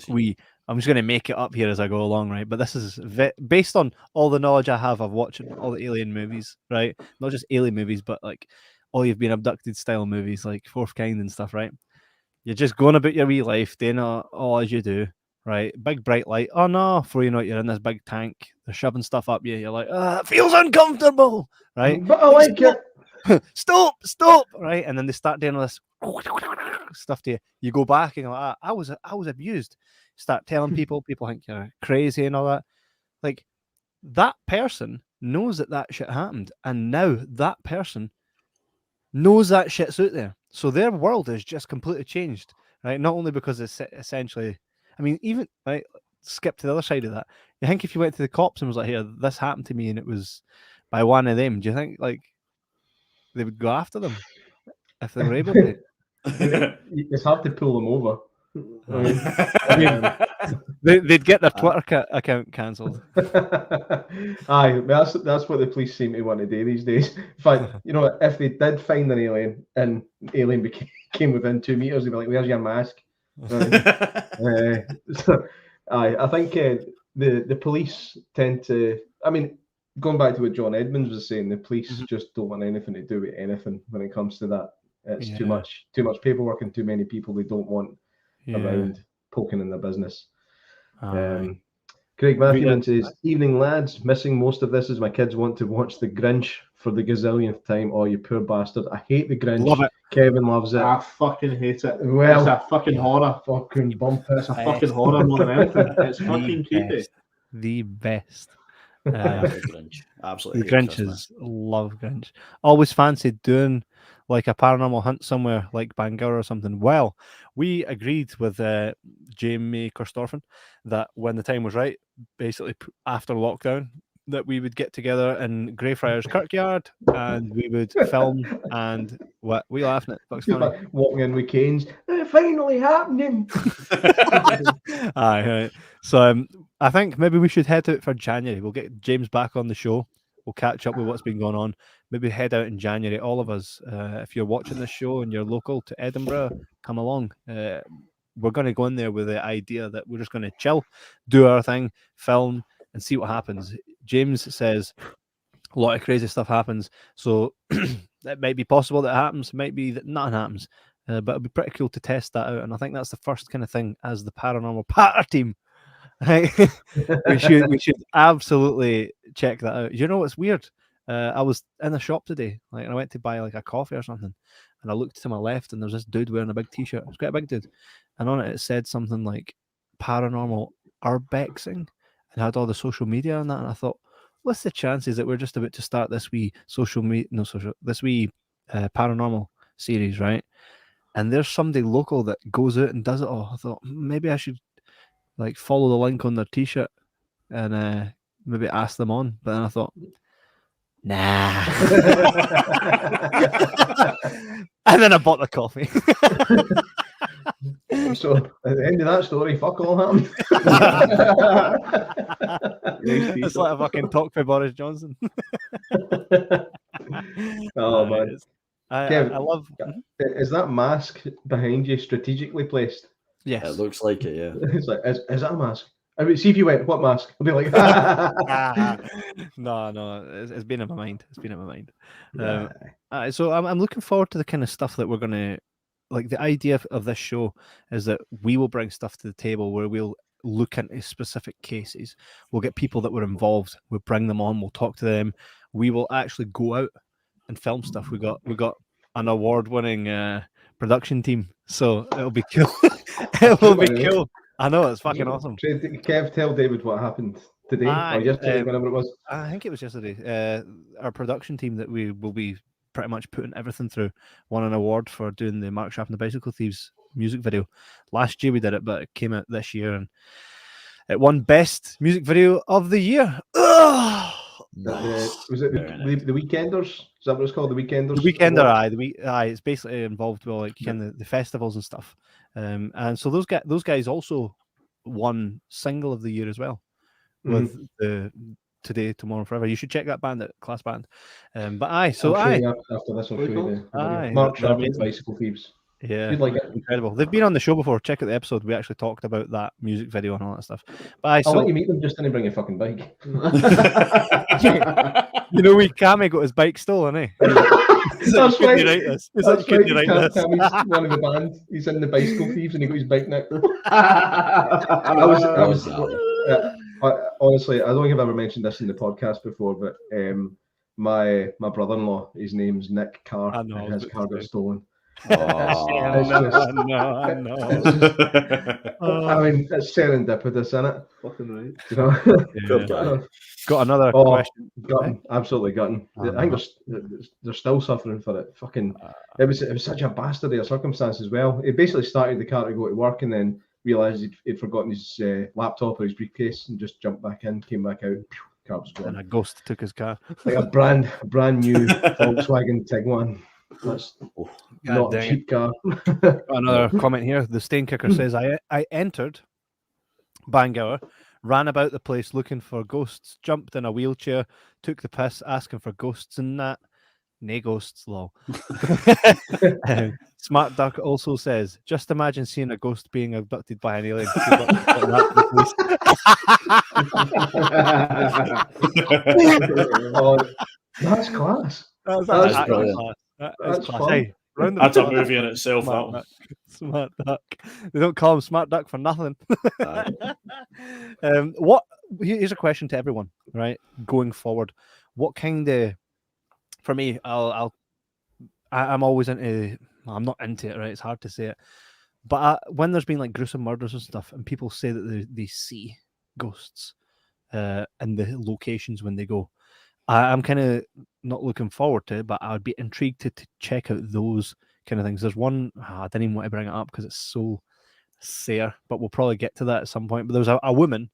scene. I'm just going to make it up here as I go along, right? But this is based on all the knowledge I have of watching all the alien movies, right? Not just alien movies, but like all you've been abducted style movies, like Fourth Kind and stuff, right? You're just going about your wee life, doing all as you do. Right, big bright light. Oh no! Before you know it, you're in this big tank. They're shoving stuff up you. You're like, it feels uncomfortable, right? But I like it. Stop! Right, and then they start doing all this stuff to you. You go back and you're like, I was abused. Start telling people. People think you're crazy and all that. Like that person knows that shit happened, and now that person knows that shit's out there. So their world is just completely changed, right? Not only because it's essentially. I mean, even right, skip to the other side of that. You think if you went to the cops and was like, "Here, this happened to me," and it was by one of them, do you think like they would go after them if they were able to? It's hard to pull them over. They'd get their Twitter account cancelled. Aye, that's what the police seem to want to do these days. In fact, if they did find an alien and alien came within 2 meters, they'd be like, "Where's your mask?" I think the police tend to. I mean, going back to what John Edmonds was saying, the police just don't want anything to do with anything when it comes to that. It's too much paperwork and too many people they don't want around poking in their business. Craig Matthew says, "Evening lads, missing most of this as my kids want to watch The Grinch for the gazillionth time. Oh, you poor bastard! I hate The Grinch. Love it. Kevin loves it. I fucking hate it. Well, it's a fucking horror. Fucking bump it. It's a fucking horror more than anything. It's fucking creepy. The best. Grinch. Absolutely. The Grinches love Grinch. Always fancied doing like a paranormal hunt somewhere like Bangor or something. Well, we agreed with Jamie Korstorffen that when the time was right, basically after lockdown, that we would get together in Greyfriars Kirkyard and we would film and what we laughing at? Bugs funny. Like walking in with canes. It's finally happening. Aye, right. So I think maybe we should head out for January. We'll get James back on the show. We'll catch up with what's been going on. Maybe head out in January. All of us, if you're watching this show and you're local to Edinburgh, come along. We're going to go in there with the idea that we're just going to chill, do our thing, film, and see what happens. James says a lot of crazy stuff happens, so it might be possible that it happens, it might be that nothing happens, but it'd be pretty cool to test that out. And I think that's the first kind of thing as the Paranormal Patter team. Right? we should absolutely check that out. You know what's weird? I was in the shop today, like, and I went to buy like a coffee or something, and I looked to my left, and there was this dude wearing a big T-shirt. It was quite a big dude, and on it said something like "paranormal urbexing," and had all the social media and that. And I thought, what's the chances that we're just about to start this wee paranormal series, right? And there's somebody local that goes out and does it all. I thought maybe I should like follow the link on their T-shirt and maybe ask them on. But then I thought, nah. And then I bought the coffee. So at the end of that story, fuck all happened. It's like a fucking talk for Boris Johnson. Oh man, I love. Is that mask behind you strategically placed? Yes. It looks like it, yeah. It's like, is that a mask? I mean, see if you went, what mask? I'll be like, no, it's been in my mind. It's been in my mind. So I'm looking forward to the kind of stuff that we're gonna like. The idea of this show is that we will bring stuff to the table where we'll look into specific cases. We'll get people that were involved. We'll bring them on. We'll talk to them. We will actually go out and film stuff. We got an award-winning production team, so it'll be cool. It will be cool. I know, it's fucking awesome. Kev, tell David what happened today or yesterday, whenever it was. I think it was yesterday. Our production team that we will be pretty much putting everything through won an award for doing the Mark Shaft and the Bicycle Thieves music video. Last year we did it, but it came out this year and it won Best Music Video of the Year. Was it the Weekenders? Is that what it's called? The Weekenders? The Weekender, aye. It's basically involved with like the festivals and stuff. And so those guys also won Single of the Year as well with the Today, Tomorrow, Forever. You should check that band at Class Band. But after this, I'll show you the Mark Shaft and Bicycle Thieves. Yeah, you'd like it. Incredible. They've been on the show before. Check out the episode. We actually talked about that music video and all that stuff. But I'll let you meet them. Just didn't bring a fucking bike. You know, Cammy got his bike stolen, eh? That's right. He's one of the band. He's in the Bicycle Thieves and he got his bike nicked. Honestly, I don't think I've ever mentioned this in the podcast before, but my brother-in-law, his name's Nick Carr, and his car got stolen. I know. I mean, it's serendipitous, isn't it? Fucking right. You know? Got another question. Absolutely gutting. I think they're still suffering for it. Fucking, it was such a bastard of circumstance as well. He basically started the car to go to work and then realised he'd forgotten his laptop or his briefcase and just jumped back in, came back out. Car was gone. And a ghost took his car. Like a brand new Volkswagen Tiguan. That's not a cheap car. Another comment here. The Stain Kicker says, I entered Bangor, ran about the place looking for ghosts, jumped in a wheelchair, took the piss, asking for ghosts and that. Nay ghosts, lol. Smart Duck also says, just imagine seeing a ghost being abducted by an alien. That's class. That's brilliant. That's class. Hey, that's a movie in itself. Smart Duck. They don't call him Smart Duck for nothing. Here's a question to everyone, right? Going forward, what kind of, for me, I'm always into. I'm not into it, right? It's hard to say it, but when there's been like gruesome murders and stuff, and people say that they see ghosts in the locations when they go, I'm kind of not looking forward to it, but I would be intrigued to check out those kind of things. There's one, I didn't even want to bring it up because it's so sere, but we'll probably get to that at some point. But there was a woman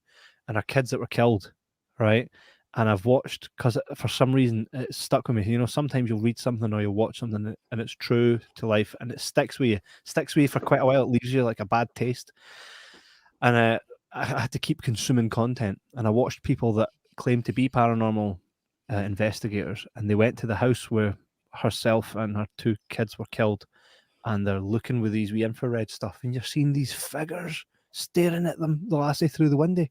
and her kids that were killed, right? And I've watched, because for some reason it stuck with me. You know, sometimes you'll read something or you'll watch something and it's true to life and it sticks with you for quite a while. It leaves you like a bad taste. And I had to keep consuming content. And I watched people that claim to be paranormal investigators, and they went to the house where herself and her two kids were killed, and they're looking with these wee infrared stuff, and you're seeing these figures staring at them, the lassie, through the window,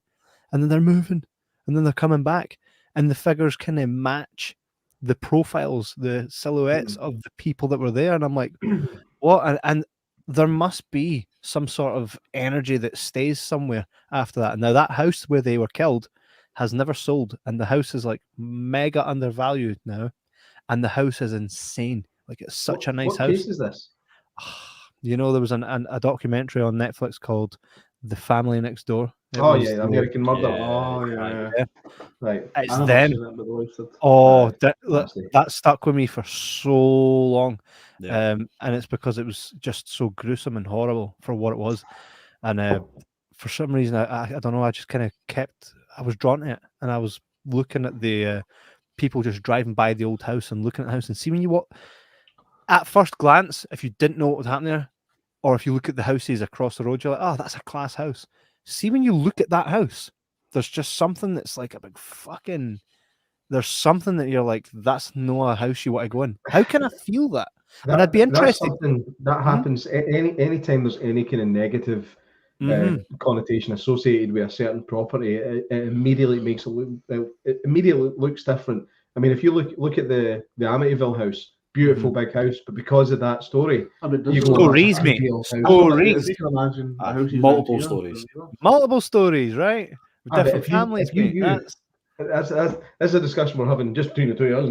and then they're moving, and then they're coming back, and the figures kind of match the profiles, the silhouettes of the people that were there, and I'm like, what? And there must be some sort of energy that stays somewhere after that. And now that house where they were killed has never sold, and the house is like mega undervalued now, and the house is insane. Like, it's such a nice house. What case is this? You know, there was a documentary on Netflix called The Family Next Door. The American Murder. Yeah. Right. It's them. That stuck with me for so long. Yeah. And it's because it was just so gruesome and horrible for what it was. And for some reason, I don't know, I just kind of I was drawn to it, and I was looking at the people just driving by the old house and looking at the house and see at first glance, if you didn't know what was happening there, or if you look at the houses across the road, you're like, oh, that's a class house. See, when you look at that house, there's just something that's like a big fucking, there's something that you're like, that's not a house you want to go in. How can I feel that? And I'd be interested. That happens anytime there's any kind of negative connotation associated with a certain property, it immediately makes it immediately looks different. I mean, if you look at the Amityville house, beautiful big house, but because of that story, you go, stories, mate. Stories. You can imagine multiple stories. Multiple stories, right? With different families, mate. That's a discussion we're having just between the two of us.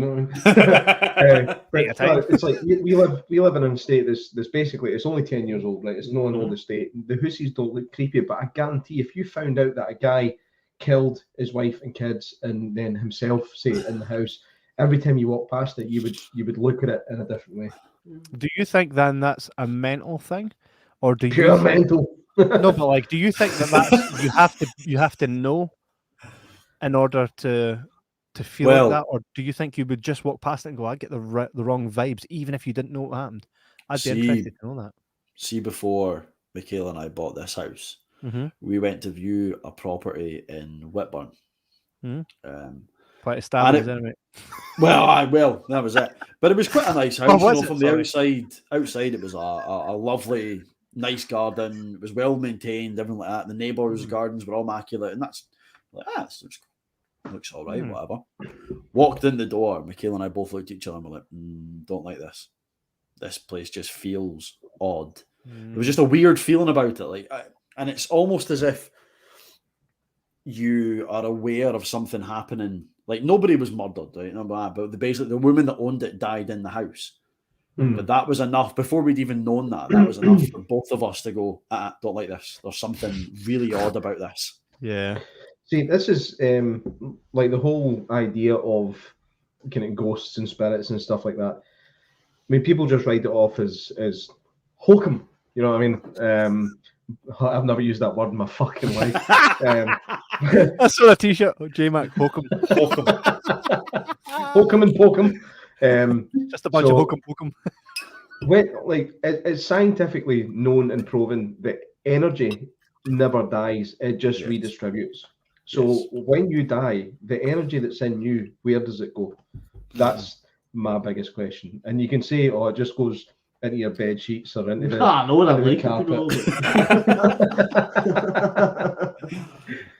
It's like we live in an estate that's basically, it's only 10 years old, right? It's not an old estate. The houses don't look creepy, but I guarantee if you found out that a guy killed his wife and kids and then himself, say, in the house, every time you walk past it, you would look at it in a different way. Do you think then that's a mental thing, or do pure mental? No, but like, do you think that's you have to know in order to feel like that, or do you think you would just walk past it and go, I get the wrong vibes, even if you didn't know what happened? I'd be interested to know that. See, before Michaela and I bought this house, we went to view a property in Whitburn. Quite established, isn't it? Well, that was it. But it was quite a nice house. From the outside, it was a lovely, nice garden. It was well maintained, everything like that. The neighbours' gardens were all immaculate, and that's like, looks all right, whatever. Walked in the door, Michaela and I both looked at each other and were like, don't like this. This place just feels odd. There was just a weird feeling about it, and it's almost as if you are aware of something happening. Like, nobody was murdered, right? But basically, the woman that owned it died in the house. But that was enough. Before we'd even known that was enough for both of us to go, don't like this. There's something really odd about this. Yeah. See, this is like the whole idea of kind of ghosts and spirits and stuff like that. I mean, people just write it off as hokum. You know what I mean? I've never used that word in my fucking life. I saw a t-shirt. J Mack, hokum. Hokum and pokum. Just a bunch of hokum pokum. It's scientifically known and proven that energy never dies. It just redistributes. So when you die, the energy that's in you, where does it go? That's my biggest question. And you can say, it just goes into your bed sheets or into the, carpet.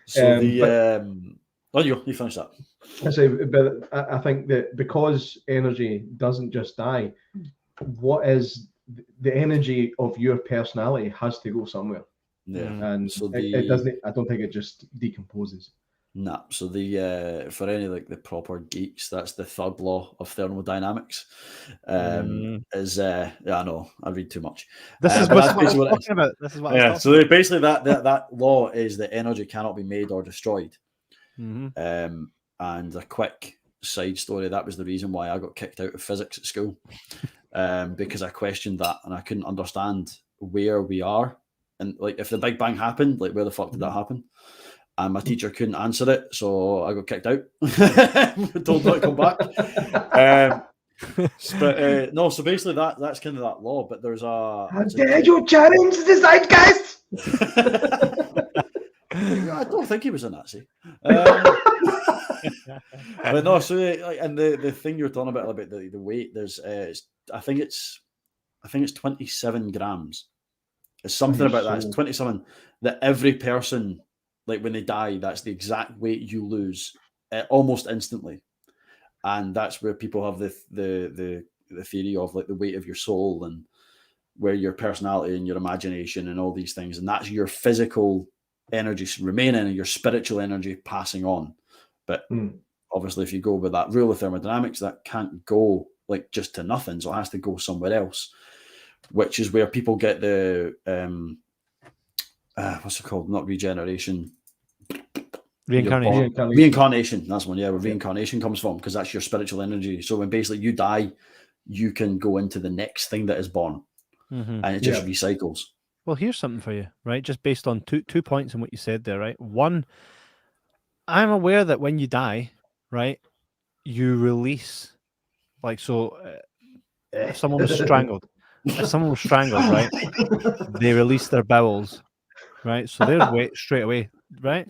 So you finish that. But I think that because energy doesn't just die, what is the energy of your personality has to go somewhere. Yeah, and so it doesn't. I don't think it just decomposes. Nah. So for any the proper geeks, that's the third law of thermodynamics. I know I read too much. This is what I was talking about. This is what. I was so basically that law is that energy cannot be made or destroyed. And a quick side story, that was the reason why I got kicked out of physics at school, because I questioned that and I couldn't understand where we are. And if the Big Bang happened, where the fuck did that happen? And my teacher couldn't answer it, so I got kicked out. Told not to come back. No, so basically that's kind of that law. But there's a. How dare you challenge the zeitgeist? I don't think he was a Nazi. But no, so and the thing you're talking about the weight, there's I think it's 27 grams. It's something about that. It's 27 that every person, when they die, that's the exact weight you lose almost instantly, and that's where people have the theory of the weight of your soul and where your personality and your imagination and all these things, and that's your physical energy remaining and your spiritual energy passing on. But obviously, if you go with that rule of thermodynamics, that can't go just to nothing, so it has to go somewhere else. Which is where people get the what's it called? Not regeneration. Reincarnation. Reincarnation. That's one. Yeah, where reincarnation comes from, because that's your spiritual energy. So when basically you die, you can go into the next thing that is born, and it just recycles. Well, here's something for you, right? Just based on two points in what you said there, right? One, I'm aware that when you die, right, you release, if someone was strangled. If someone was strangled, right, they release their bowels, right? So they're straight away, right?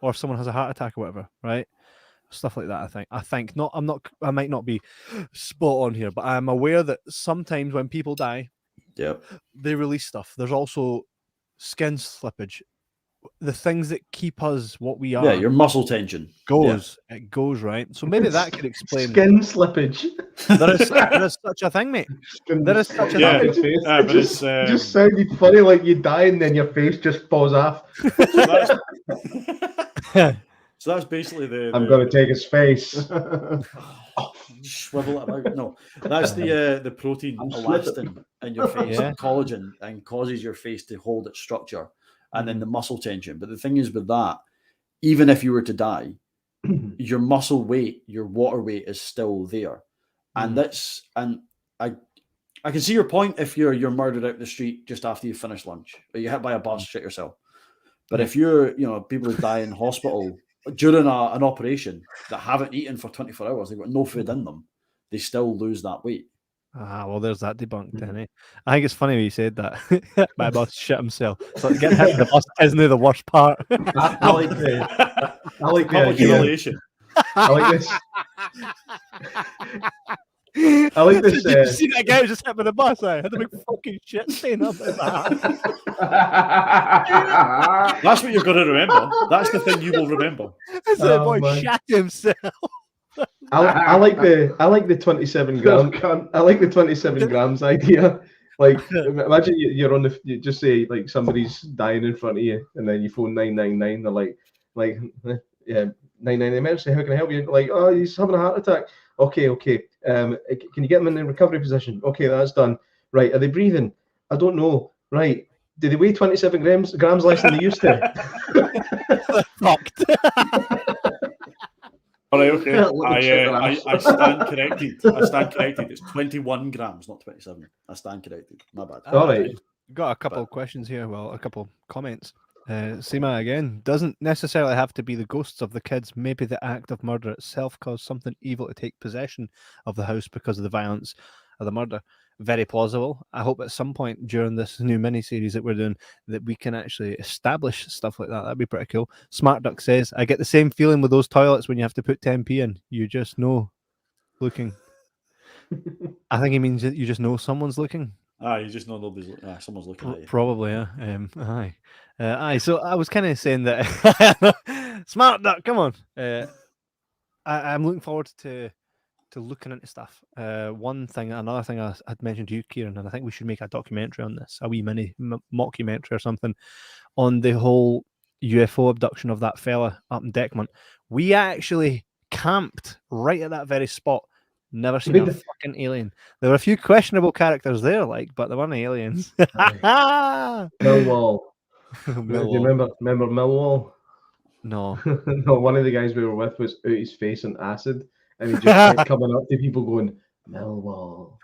Or if someone has a heart attack or whatever, right? Stuff like that, I think. I might not be spot on here, but I'm aware that sometimes when people die, they release stuff. There's also skin slippage, the things that keep us what we are. Yeah, your muscle tension goes. Yeah. It goes, right? So maybe that could explain skin slippage. There is such a thing, mate. There is such a thing. It just sounded funny, like you die and then your face just falls off. So that's basically the I'm going to take his face. Swivel it about. No, that's the protein elastin in your face, collagen, and causes your face to hold its structure, and then the muscle tension. But the thing is with that, even if you were to die, your muscle weight, your water weight is still there, and I can see your point if you're murdered out the street just after you finish lunch, or you hit by a bus, shit yourself. But if you're, people who die in hospital during an operation that haven't eaten for 24 hours, they've got no food in them, they still lose that weight. Well, there's that debunked, Danny. I think it's funny when you said that. My boss shit himself. So getting hit with the bus isn't the worst part. I like public humiliation. I like this. I like this. Did you see that guy who just hit with the bus? I had a big fucking shit stain up his ass. That's what you're going to remember. That's the thing you will remember. That's the boy shat himself. I like the 27 grams. I like the 27 grams idea. Like, imagine you're on you just say like somebody's dying in front of you, and then you phone 999. They're like, 99 emergency. How can I help you? Like, oh, he's having a heart attack. Okay. Can you get them in the recovery position? Okay, that's done. Right, are they breathing? I don't know. Right, do they weigh 27 grams less than they used to? Fucked. All right, okay. I stand corrected. It's 21 grams, not 27. I stand corrected. My bad. All right. Got a couple of questions here. Well, a couple of comments. Seema again, doesn't necessarily have to be the ghosts of the kids. Maybe the act of murder itself caused something evil to take possession of the house because of the violence of the murder. Very plausible. I hope at some point during this new mini-series that we're doing that we can actually establish stuff like that. That'd be pretty cool. Smart Duck says, I get the same feeling with those toilets when you have to put 10p in. You just know looking. I think he means that you just know someone's looking. You just know nobody's someone's looking at you. Probably, yeah. Aye. So I was kind of saying that Smart Duck, come on. I'm looking forward to looking into stuff. Another thing I had mentioned to you, Keiron, and I think we should make a documentary on this, a wee mini mockumentary or something, on the whole UFO abduction of that fella up in Deckmont. We actually camped right at that very spot. Never seen a fucking alien. There were a few questionable characters there, but there weren't aliens. Millwall. Do you remember Millwall? No. No, one of the guys we were with was out his face in acid, and he just kept coming up to people going, Millwall.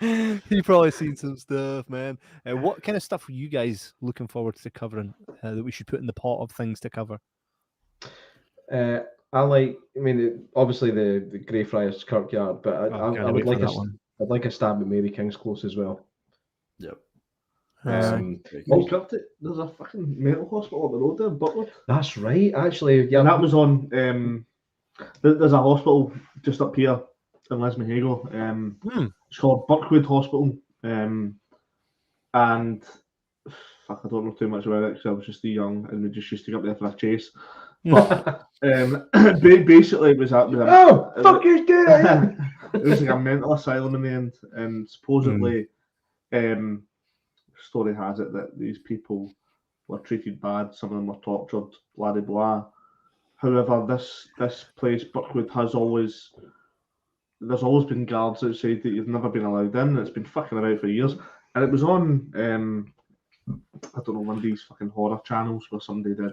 You've probably seen some stuff, man. What kind of stuff were you guys looking forward to covering that we should put in the pot of things to cover? Obviously the Greyfriars Kirkyard, but I would like I'd like a stab at Mary King's Close as well. Yep. There's a fucking mental hospital up the road there in Butler. That's right, actually. Yeah, and that was on. There's a hospital just up here in Lismahago. It's called Birkwood Hospital. And fuck, I don't know too much about it because I was just too young and we just used to go up there for a chase. But basically, it was fuck you, dude! It was like a mental asylum in the end, and supposedly, story has it that these people were treated bad. Some of them were tortured, blah de blah. However, this place, Birkwood, there's always been guards outside that you've never been allowed in. It's been fucking about for years, and it was on I don't know, one of these fucking horror channels where somebody did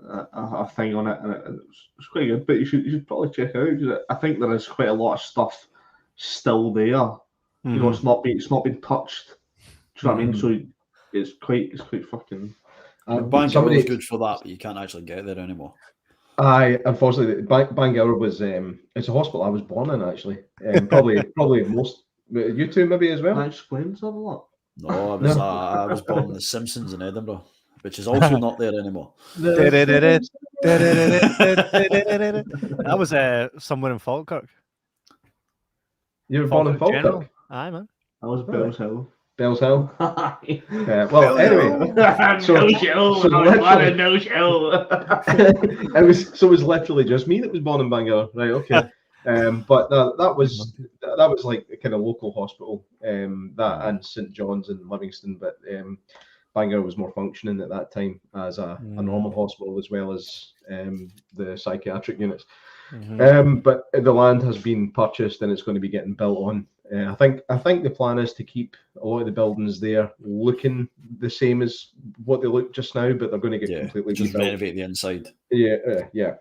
a thing on it, and it was quite good. But you should probably check it out because I think there is quite a lot of stuff still there. You know, it's not been touched. Do you know what I mean? So it's quite fucking. Bangor is good for that, but you can't actually get there anymore. Unfortunately, Bangor was it's a hospital I was born in actually. Probably most you two maybe as well. That explains that a lot. No, I was born in The Simpsons in Edinburgh, which is also not there anymore. That was somewhere in Falkirk. You were born in Falkirk? Aye, man. I was Bells Hill. Bells Hill. Well, anyway, no show. it was literally just me that was born in Bangor, right? Okay. But that was like a kind of local hospital, that and St John's in Livingston, but Bangor was more functioning at that time as a normal hospital as well as the psychiatric units. But the land has been purchased and it's going to be getting built on. I think the plan is to keep a lot of the buildings there looking the same as what they look just now, but they're going to get completely just rebuilt. renovate the inside. Yeah.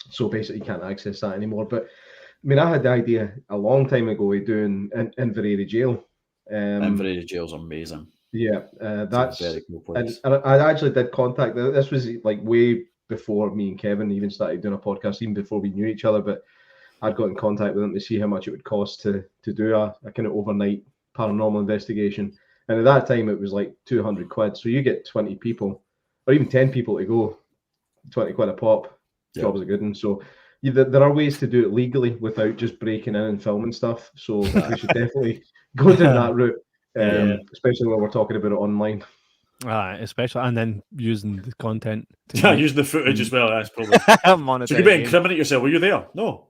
So basically, you can't access that anymore. But I mean, I had the idea a long time ago of doing Inverary Jail. Inverary Jail's amazing. Yeah, that's a very cool place. And I actually did contact. This was like way before me and Kevin even started doing a podcast, even before we knew each other. But I'd got in contact with them to see how much it would cost to do a kind of overnight paranormal investigation. And at that time, it was like 200 quid. So you get 20 people, or even 10 people to go, 20 quid a pop. Job's a good one. So there are ways to do it legally without just breaking in and filming stuff. So we should definitely go down that route, especially when we're talking about it online. Especially, and then using the content. Using the footage as well. That's probably. So you better incriminate yourself. Were you there? No.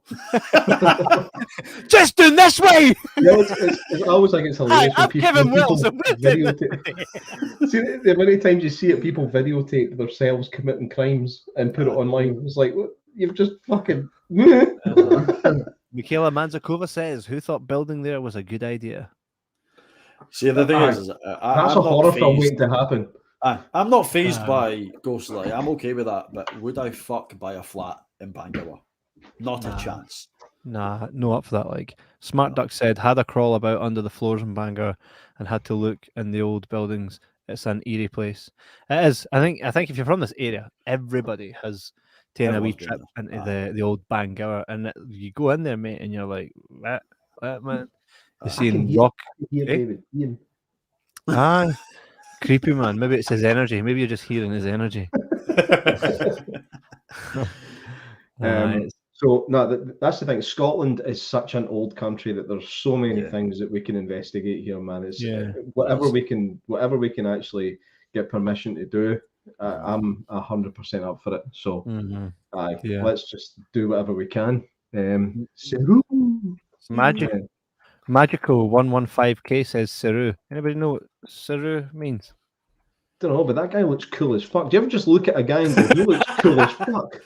Just in this way. Yeah, it's always like it's hilarious. I'm Kevin Wells. See, the many times you see it, people videotape themselves committing crimes and put it online. It's like, what? You've just fucking. Michaela Manzakova says, "Who thought building there was a good idea?" See, the thing is that's a horror film waiting to happen. I'm not phased by ghost light. I'm okay with that. But would I fuck buy a flat in Bangor? Not a chance. Nah, no up for that. Like Smart Duck said, had a crawl about under the floors in Bangor and had to look in the old buildings. It's an eerie place. It is. I think if you're from this area, everybody has taken a wee trip into the old Bangor, and you go in there, mate, and you're like, what man? You're seeing rock. Creepy, man. Maybe it's his energy. Maybe you're just hearing his energy. So no, that's the thing. Scotland is such an old country that there's so many things that we can investigate here, man. It's whatever we can actually get permission to do. I'm 100% up for it. So let's just do whatever we can. Magical 115K says Saru. Anybody know what Saru means? Don't know, but that guy looks cool as fuck. Do you ever just look at a guy and go, he looks cool as fuck?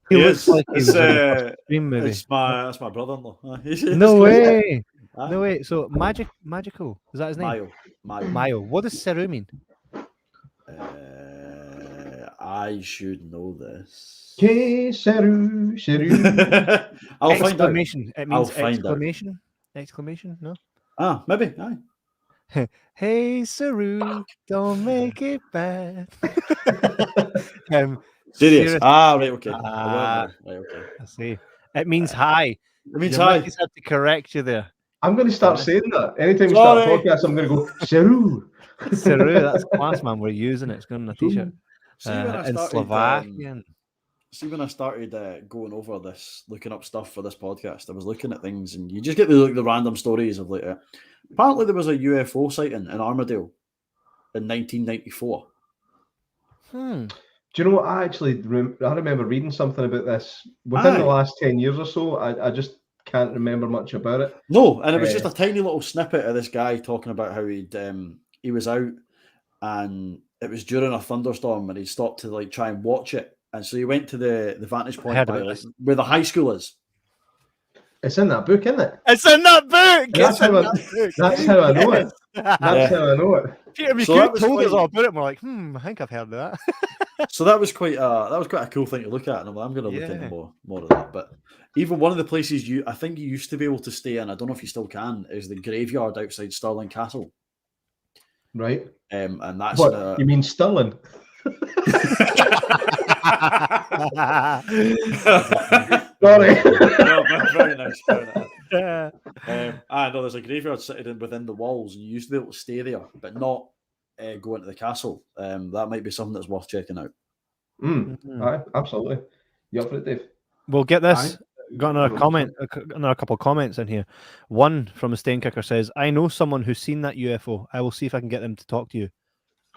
He looks like he's that's my brother-in-law. No way. No way. So magical. Is that his name? Mayo. What does Saru mean? I should know this. Okay, Saru. I'll find out. It means exclamation. Exclamation? No. Maybe. Aye. Hey Saru, don't make it bad. Serious. Right, okay. Right, okay. I see. It means hi. It means hi. I just have to correct you there. I'm going to start saying that. Anytime we start a podcast, I'm going to go, Saru. Saru, that's class, man. We're using it. It's going on a t-shirt. In Slovakian. See, when I started going over this, looking up stuff for this podcast, I was looking at things, and you just get the random stories of like. Apparently, there was a UFO sighting in Armadale in 1994. Do you know what? I remember reading something about this within the last 10 years or so. I just can't remember much about it. No, and it was just a tiny little snippet of this guy talking about how he was out, and it was during a thunderstorm, and he stopped to like try and watch it. And so he went to the vantage point where the high school is. It's in that book, isn't it? It's in that book. That's how I know it. That's how I know it. Peter McCool told us all about it, and we're like, I think I've heard of that. So that was quite a cool thing to look at, and I'm going to look into more of that. But even one of the places I think you used to be able to stay in, I don't know if you still can, is the graveyard outside Stalin Castle. Right. And that's what you mean, Stalin? Sorry. No, very nice. I know there's a graveyard sitting within the walls, and you used to be able to stay there, but not go into the castle. That might be something that's worth checking out. Absolutely. You up for it, Dave? We'll get this. got another comment, another couple of comments in here. One from a Stain Kicker says, "I know someone who's seen that UFO. I will see if I can get them to talk to you."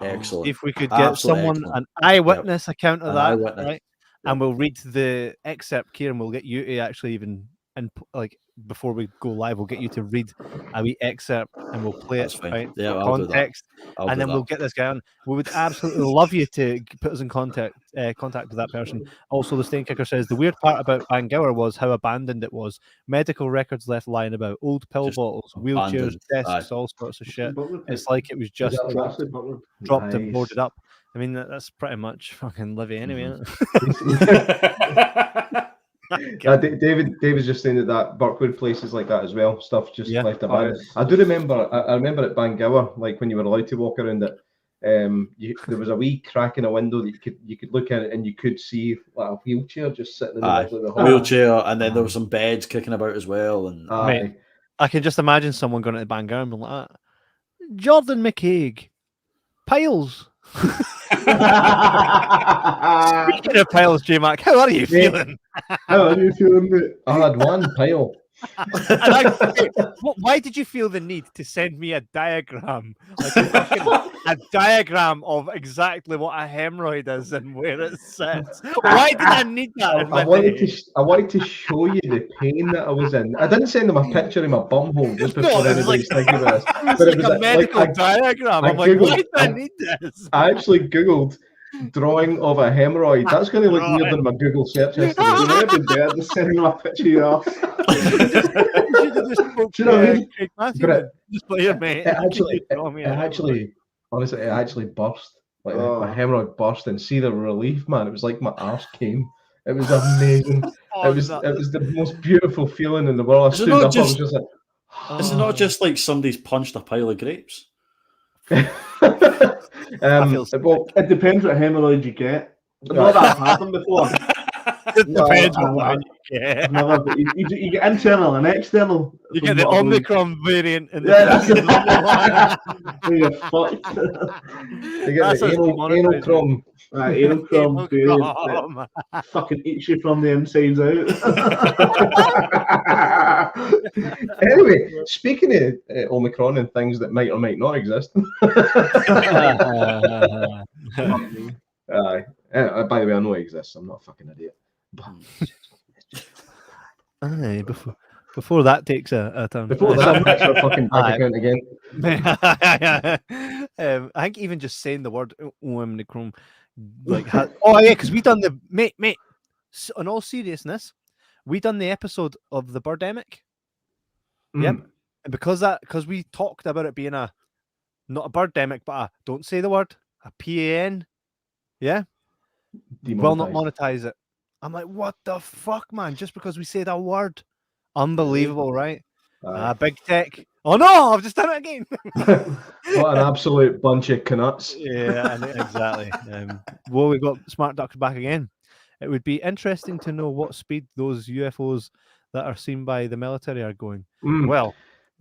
Excellent. If we could get someone an eyewitness account of that, right? And we'll read the excerpt, Keiron. We'll get you to actually even, and like before we go live, we'll get you to read a wee excerpt and we'll play it right yeah, for I'll context, and then we'll get this guy on. We would absolutely love you to put us in contact with that person. Also, the Stain Kicker says the weird part about Bangor was how abandoned it was. Medical records left lying about, old pill bottles, wheelchairs, desks, all sorts of shit. It's like it was just dropped and boarded up. I mean, that's pretty much fucking Livy anyway. David's just saying that Birkwood places like that as well. Stuff just left abandoned. I do remember. I remember at Bangor, like when you were allowed to walk around it, there was a wee crack in a window that you could look at it and you could see like a wheelchair just sitting in the middle of the hall. Wheelchair, and then there were some beds kicking about as well. And mate, I can just imagine someone going to Bangor and being like, Jordan McCaig, piles. Speaking of piles, J Mac, how are you feeling? How are you feeling, mate? I had one pile. Why did you feel the need to send me a diagram, like a diagram of exactly what a hemorrhoid is and where it sits? Why did I need that? I wanted to show you the pain that I was in. I didn't send them a picture of my bumhole just before anybody's thinking about this. But it was like a medical diagram. I'm like, why did I need this? I actually Googled drawing of a hemorrhoid. That's going to look weird in my Google search history. You would have been there just sending them a picture of your ass. Honestly, it actually burst. Like my hemorrhoid burst, and see the relief, man. It was like my arse came. It was amazing. It was the most beautiful feeling in the world. I stood up. I was just like, is it not just like somebody's punched a pile of grapes? Well, it depends what hemorrhoid you get. Not that I've had them before. It depends what one you get. You get internal and external. You get the Omicron variant. And that's you're fucked. You get the anal crom. Anal crom variant. Fucking eats you from the insides out. Anyway, speaking of Omicron and things that might or might not exist. By the way, I know it exists. I'm not a fucking idiot. Aye, before that takes a turn. Before that takes a fucking bank account again. I think even just saying the word Omicron, like, because we done the mate. In all seriousness, we done the episode of the Birdemic. Yep, and because we talked about it being not a birdemic, but a don't say the word, a PAN. Yeah, will not monetize it. I'm like, what the fuck, man? Just because we said a word, unbelievable, right? Big tech. Oh no, I've just done it again. What an absolute bunch of canuts. Yeah, exactly. Well, we've got Smart Ducks back again. It would be interesting to know what speed those UFOs that are seen by the military are going. Well,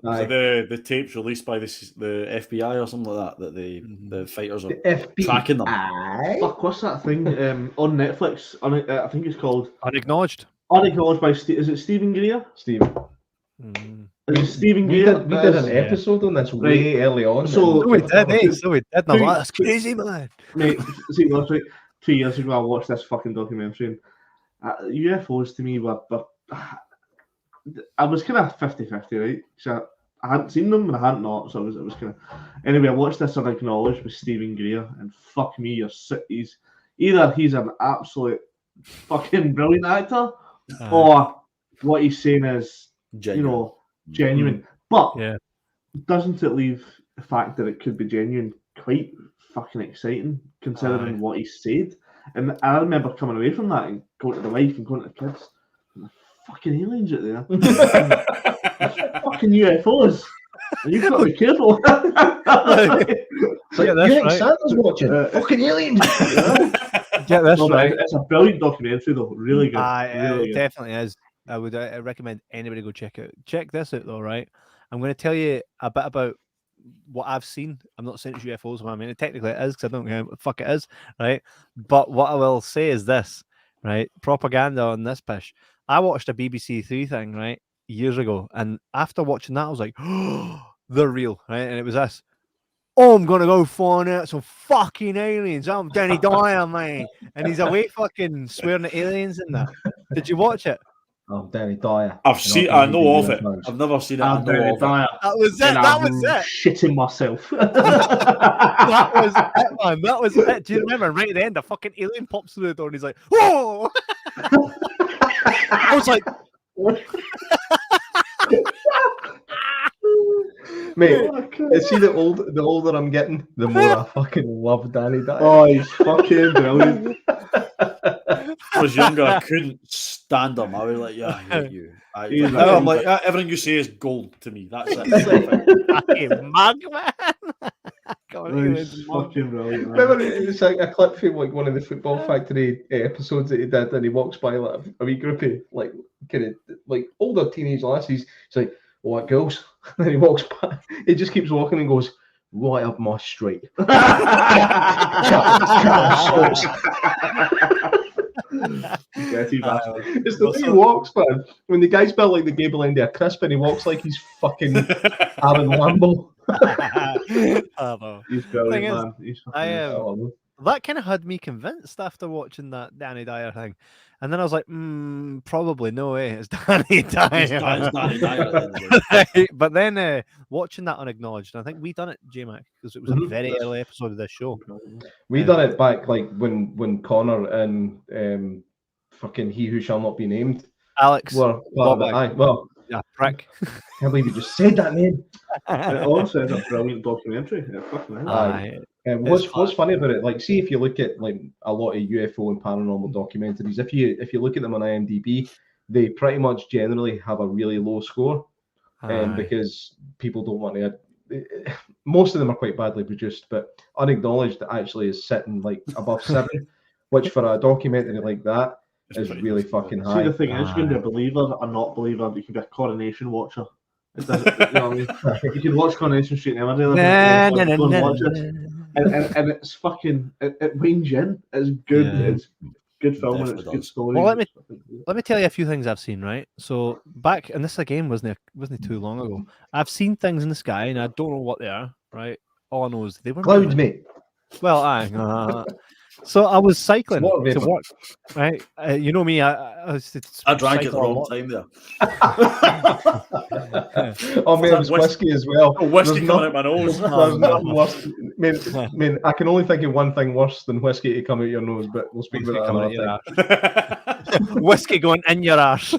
so the tapes released by the FBI or something like that the fighters are tracking them. Fuck, what's that thing on Netflix? I think it's called Unacknowledged. Unacknowledged by is it Stephen Greer? Stephen. Is it Stephen Greer? We did an episode on this way early on. So we did. No, that's crazy, man. Mate, see, that's right. 2 years ago, I watched this fucking documentary. UFOs to me were I was kind of 50-50, right? So I hadn't seen them and I hadn't not, so it was kind of. Anyway, I watched this Unacknowledged with Stephen Greer, and fuck me, either he's an absolute fucking brilliant actor, or what he's saying is genuine. But doesn't it leave the fact that it could be genuine quite fucking exciting, considering what he said? And I remember coming away from that and going to the wife and going to the kids. Fucking aliens out there. Fucking UFOs. You've got to be careful. Santa's watching. Fucking aliens. Yeah, that's right. It's a brilliant documentary, though. Really good. It definitely is. I would recommend anybody go check it. Check this out, though, right? I'm going to tell you a bit about what I've seen. I'm not saying it's UFOs. I mean, technically it is, because I don't know what the fuck it is, right? But what I will say is this, right? Propaganda on this pish. I watched a BBC Three thing, right, years ago, and after watching that, I was like, oh, they're real, right? And it was this. Oh, I'm gonna go find out some fucking aliens. I'm Danny Dyer, man. And he's away fucking swearing at aliens in that. Did you watch it? Oh, Danny Dyer. I've seen. I know of it. I've never seen it. I know Danny of it. Dyer. That was it. That was it. Shitting myself. That was it, man. That was it. Do you remember? Right at the end, the fucking alien pops through the door and he's like, whoa! I was like, mate, see the older I'm getting, the more I fucking love Danny Dyer. Oh, he's fucking brilliant. When I was younger, I couldn't stand him. I was like, yeah, I hate you. He's Now I'm like, everything you say is gold to me. That's it. he's like, fucking mug, man. He's fucking brilliant. Man. Remember, it's like a clip from like one of the Football Factory episodes that he did, and he walks by like a wee group of like kind of like older teenage lassies. He's like, "What girls?" And then he walks by. He just keeps walking and goes right up my street. It's the way he walks, man. When the guy's built like the Gable end of a crisp, and he walks like he's fucking Aaron Lambo. He's brilliant, man. He's that kind of had me convinced after watching that Danny Dyer thing, and then I was like, probably no way, it's Danny Dyer. It's Danny Dyer. But then watching that unacknowledged, and I think we done it, J Mac, because it was a very early episode of this show. We done it back like when Connor and fucking He Who Shall Not Be Named Alex were well, yeah, prick. Can't believe you just said that name. It also is a brilliant documentary. What's funny about it, like, see if you look at like a lot of UFO and paranormal documentaries, if you look at them on IMDb, they pretty much generally have a really low score, because people don't want to. Most of them are quite badly produced, but Unacknowledged actually is sitting like above 7, which for a documentary like that is really fucking high. See, the thing is, you can be a believer or not believer, you can be a Coronation watcher. It doesn't, you know what I mean? You can watch Coronation Street and Emmerdale and it's fucking, it winds you in. It's good. Yeah. It's good film and it's good story. Well, let me tell you a few things I've seen, right? So back, and this again wasn't too long ago. I've seen things in the sky and I don't know what they are, right? All I know is they were clouds, mate. Well, so I was cycling to work, right? You know me, I drank at the wrong time there. Oh, man, it was whiskey as well. Oh, whiskey coming out my nose. There's nothing worse. I mean, I can only think of one thing worse than whiskey to come out your nose, but we'll speak about that another time. Whiskey going in your arse.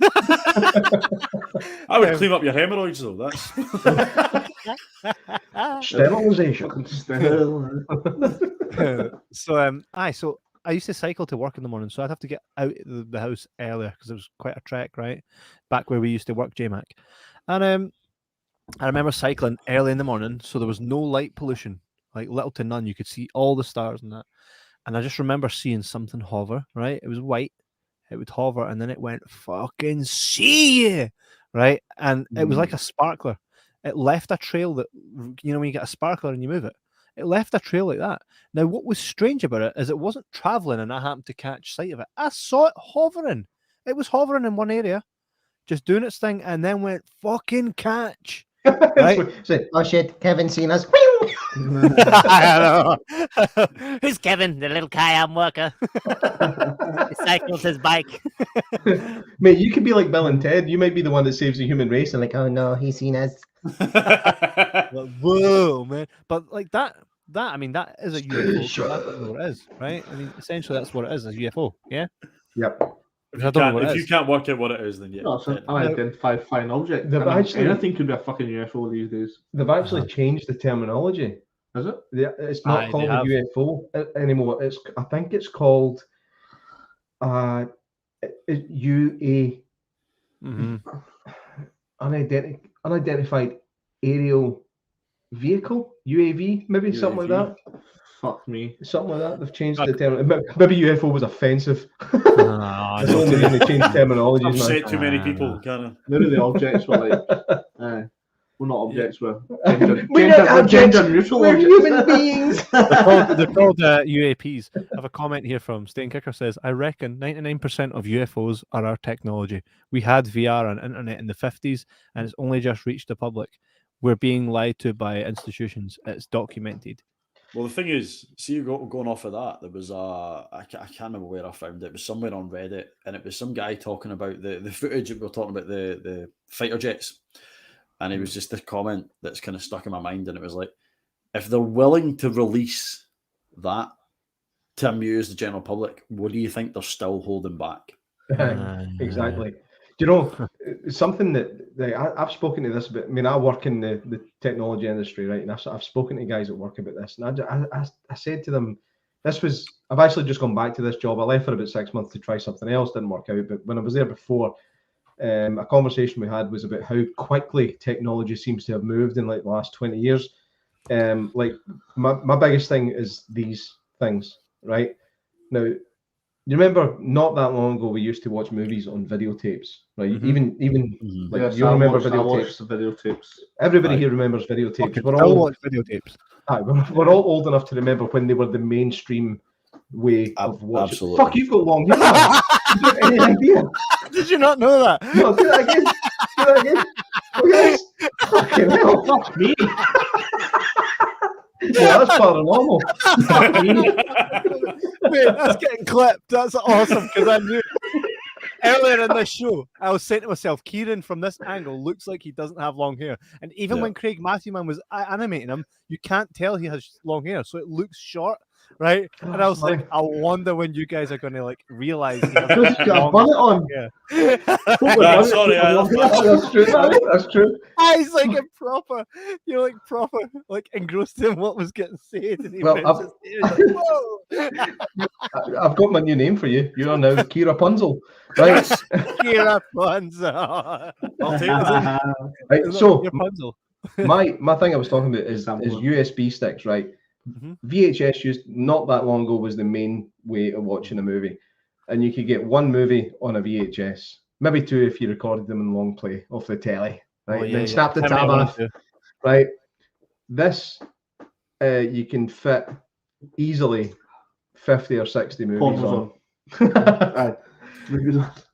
I would clean up your hemorrhoids, though. That's sterilization. So I used to cycle to work in the morning, so I'd have to get out of the house earlier because it was quite a trek, right? Back where we used to work, J Mac. And I remember cycling early in the morning, so there was no light pollution, like little to none. You could see all the stars and that. And I just remember seeing something hover, right? It was white. It would hover, and then it went, fucking see you, right? And it was like a sparkler. It left a trail that, you know, when you get a sparkler and you move it, it left a trail like that. Now, what was strange about it is it wasn't traveling and I happened to catch sight of it. I saw it hovering. It was hovering in one area, just doing its thing, and then went, fucking catch. Right? Oh shit, Kevin's seen us. I know. Who's Kevin, the little Keiron worker? He cycles his bike. Mate, you could be like Bill and Ted. You might be the one that saves the human race and like, oh no, he's seen us. Like, whoa, man. But like that, I mean, that is a UFO. So that's what it is, right? I mean, essentially, that's what it is, a UFO. Yeah? Yep. If you can't work out what it is, then yeah. No, it's an unidentified flying object. Anything could be a fucking UFO these days. They've actually changed the terminology. Is it? It's not called a UFO anymore. I think it's called UA. Unidentified aerial vehicle, UAV, maybe UAV. Something like that. Fuck me. Something like that. They've changed the term. Maybe UFO was offensive. That's the only reason they changed terminology. I've said too many people. Maybe the objects were like. We're not objects. We're gender neutral. We're human beings. They're called UAPs. I have a comment here from Stain Kicker says, I reckon 99% of UFOs are our technology. We had VR and internet in the 50s, and it's only just reached the public. We're being lied to by institutions. It's documented. Well, the thing is, see, going off of that, there was I can't remember where I found it. It was somewhere on Reddit, and it was some guy talking about the footage that we were talking about, the fighter jets. And it was just a comment that's kind of stuck in my mind, and it was like, if they're willing to release that to amuse the general public, what do you think they're still holding back? Exactly. Do you know, something that I've spoken to this about? I mean, I work in the technology industry, right? And I've spoken to guys that work about this. And I said to them, I've actually just gone back to this job. I left for about 6 months to try something else. Didn't work out. But when I was there before, a conversation we had was about how quickly technology seems to have moved in like the last 20 years. Like my biggest thing is these things, right? Now, you remember not that long ago we used to watch movies on videotapes, right? Mm-hmm. Even like Yes, you remember I watched videotapes. the videotapes. Everybody here remembers videotapes. Okay, We're I'll all watch videotapes. we're all old enough to remember when they were the mainstream way of watching. Absolutely. Fuck, you've got long hair. Man. You don't have any idea. Did you not know that? No, do that again. Do that again. Oh yes. Fucking hell. Fuck me. Yeah, that's paranormal. Fuck me. Wait, that's getting clipped. That's awesome because I knew earlier in this show, I was saying to myself, Keiron from this angle looks like he doesn't have long hair. And even when Craig Matthewman was animating him, you can't tell he has long hair. So it looks short, right? And I was like, I wonder when you guys are going to like realize he has Just got a bonnet on. hair. Sorry, That's true. That's true. He's like a proper, proper, like engrossed in what was getting said. And he Well, mentions it. Whoa. I've got my new name for you. You are now Kira Punzel. Right? Kira Punzel. I'll take that. Right, so Your Punzel. my thing I was talking about is USB sticks, right? Mm-hmm. VHS used not that long ago was the main way of watching a movie, and you could get one movie on a VHS, maybe two if you recorded them in long play off the telly, right? And then snap the tab off, right? This you can fit easily 50 or 60 movies on.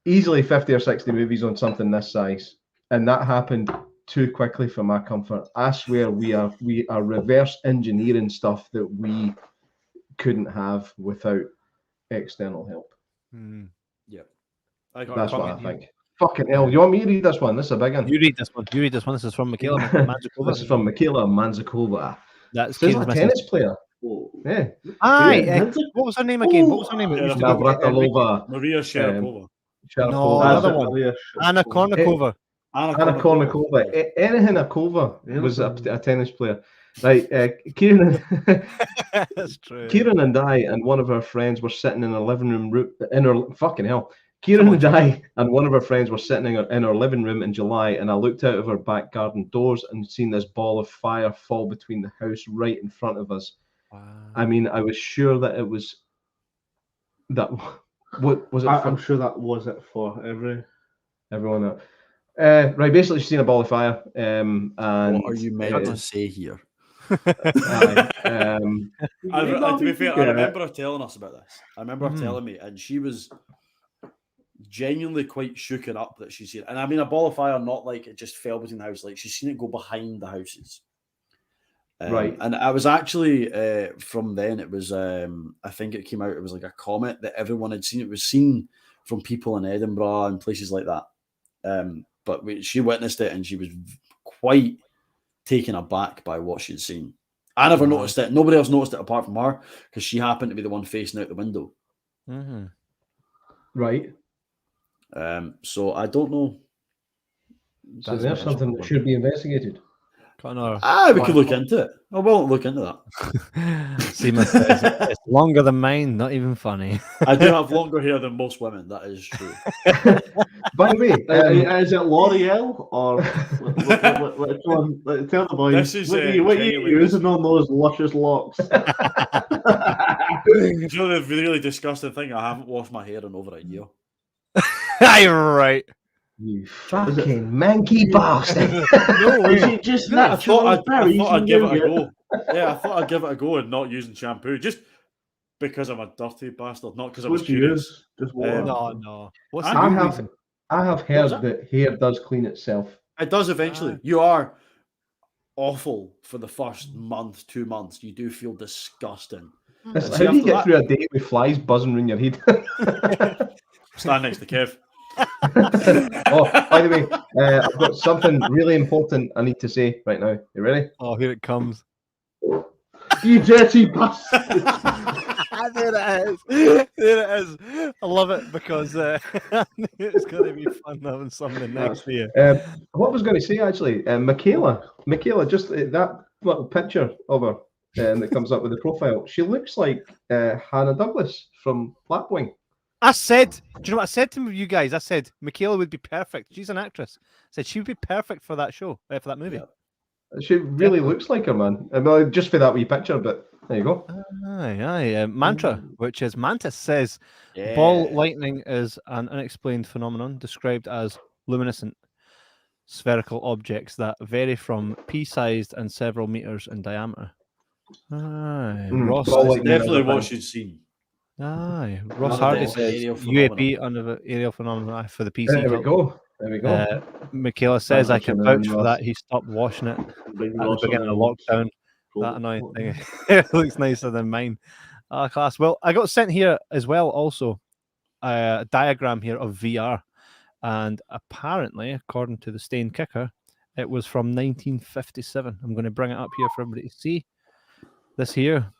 Easily 50 or 60 movies on something this size, and that happened too quickly for my comfort. I swear we are reverse engineering stuff that we couldn't have without external help. Yep. That's what I think. Fucking hell. You want me to read this one? This is a big one. You read this one. This is from Michaela Manzakova. This is from Michaela Manzakova. That's a tennis player. Yeah. Aye. What was her name again? What was her name? Navratilova. Maria Sharapova. No, another one. Anna Kournikova. Anna Kournikova. Anything Akova was a tennis player. Right, Keiron. That's true. Keiron and I and one of our friends were sitting in a living room in our fucking hell. Keiron and I and one of our friends were sitting in our living room in July, and I looked out of our back garden doors and seen this ball of fire fall between the house right in front of us. Wow. I mean, I was sure that it was that. What was it? I'm sure that was it for everyone. Right, basically, she's seen a ball of fire. And what are you meant to say here? To be fair, I remember her telling us about this. I remember her telling me, and she was genuinely quite shooken up that she's seen. And I mean, a ball of fire, not like it just fell between the house, like she's seen it go behind the houses. Right. And I was actually from then. It was I think it came out. It was like a comet that everyone had seen. It was seen from people in Edinburgh and places like that. But she witnessed it, and she was quite taken aback by what she'd seen. I never noticed it. Nobody else noticed it apart from her, because she happened to be the one facing out the window. Mm-hmm. Right. So I don't know. So there's something that should be investigated. We could look into it. I won't look into that. Seamus says it's longer than mine, not even funny. I do have longer hair than most women, that is true. By the way, is it L'Oreal or tell the boys this is, what you using on those luscious locks? You know the really disgusting thing? I haven't washed my hair in over a year. You're right. You fucking manky bastard! No, is it just I thought natural? I'd give it a go. Yeah, I thought I'd give it a go and not using shampoo, just because I'm a dirty bastard, not because I was What do you curious. use? Just water. No. What's I the I reason? have heard that hair does clean itself. It does eventually. You are awful for the first month, 2 months. You do feel disgusting. How do you get through a day with flies buzzing around your head? Stand next to Kev. Oh, by the way, I've got something really important I need to say right now. You ready? Oh, here it comes. You dirty bastard! There it is. There it is. I love it because it's going to be fun having something next to you. What I was going to say actually, Michaela, just that little picture of her that comes up with the profile. She looks like Hannah Douglas from Blackwing. I said, do you know what I said to you guys? I said Michaela would be perfect. She's an actress. I said she would be perfect for that show, for that movie. Yeah. She really looks like her, man. Well, just for that wee picture, but there you go. Aye. Mantra, which is Mantis, says ball lightning is an unexplained phenomenon described as luminescent spherical objects that vary from pea-sized and several meters in diameter. Ross, That's definitely what she's seen. Ross Hardy says UAP under the aerial phenomenon for the PC. There we go. Michaela says I can vouch for that. He stopped washing it at the beginning of lockdown. That annoying thing. It looks nicer than mine. Class. Well, I got sent here as well also a diagram here of VR. And apparently, according to the Stain Kicker, it was from 1957. I'm going to bring it up here for everybody to see. This here.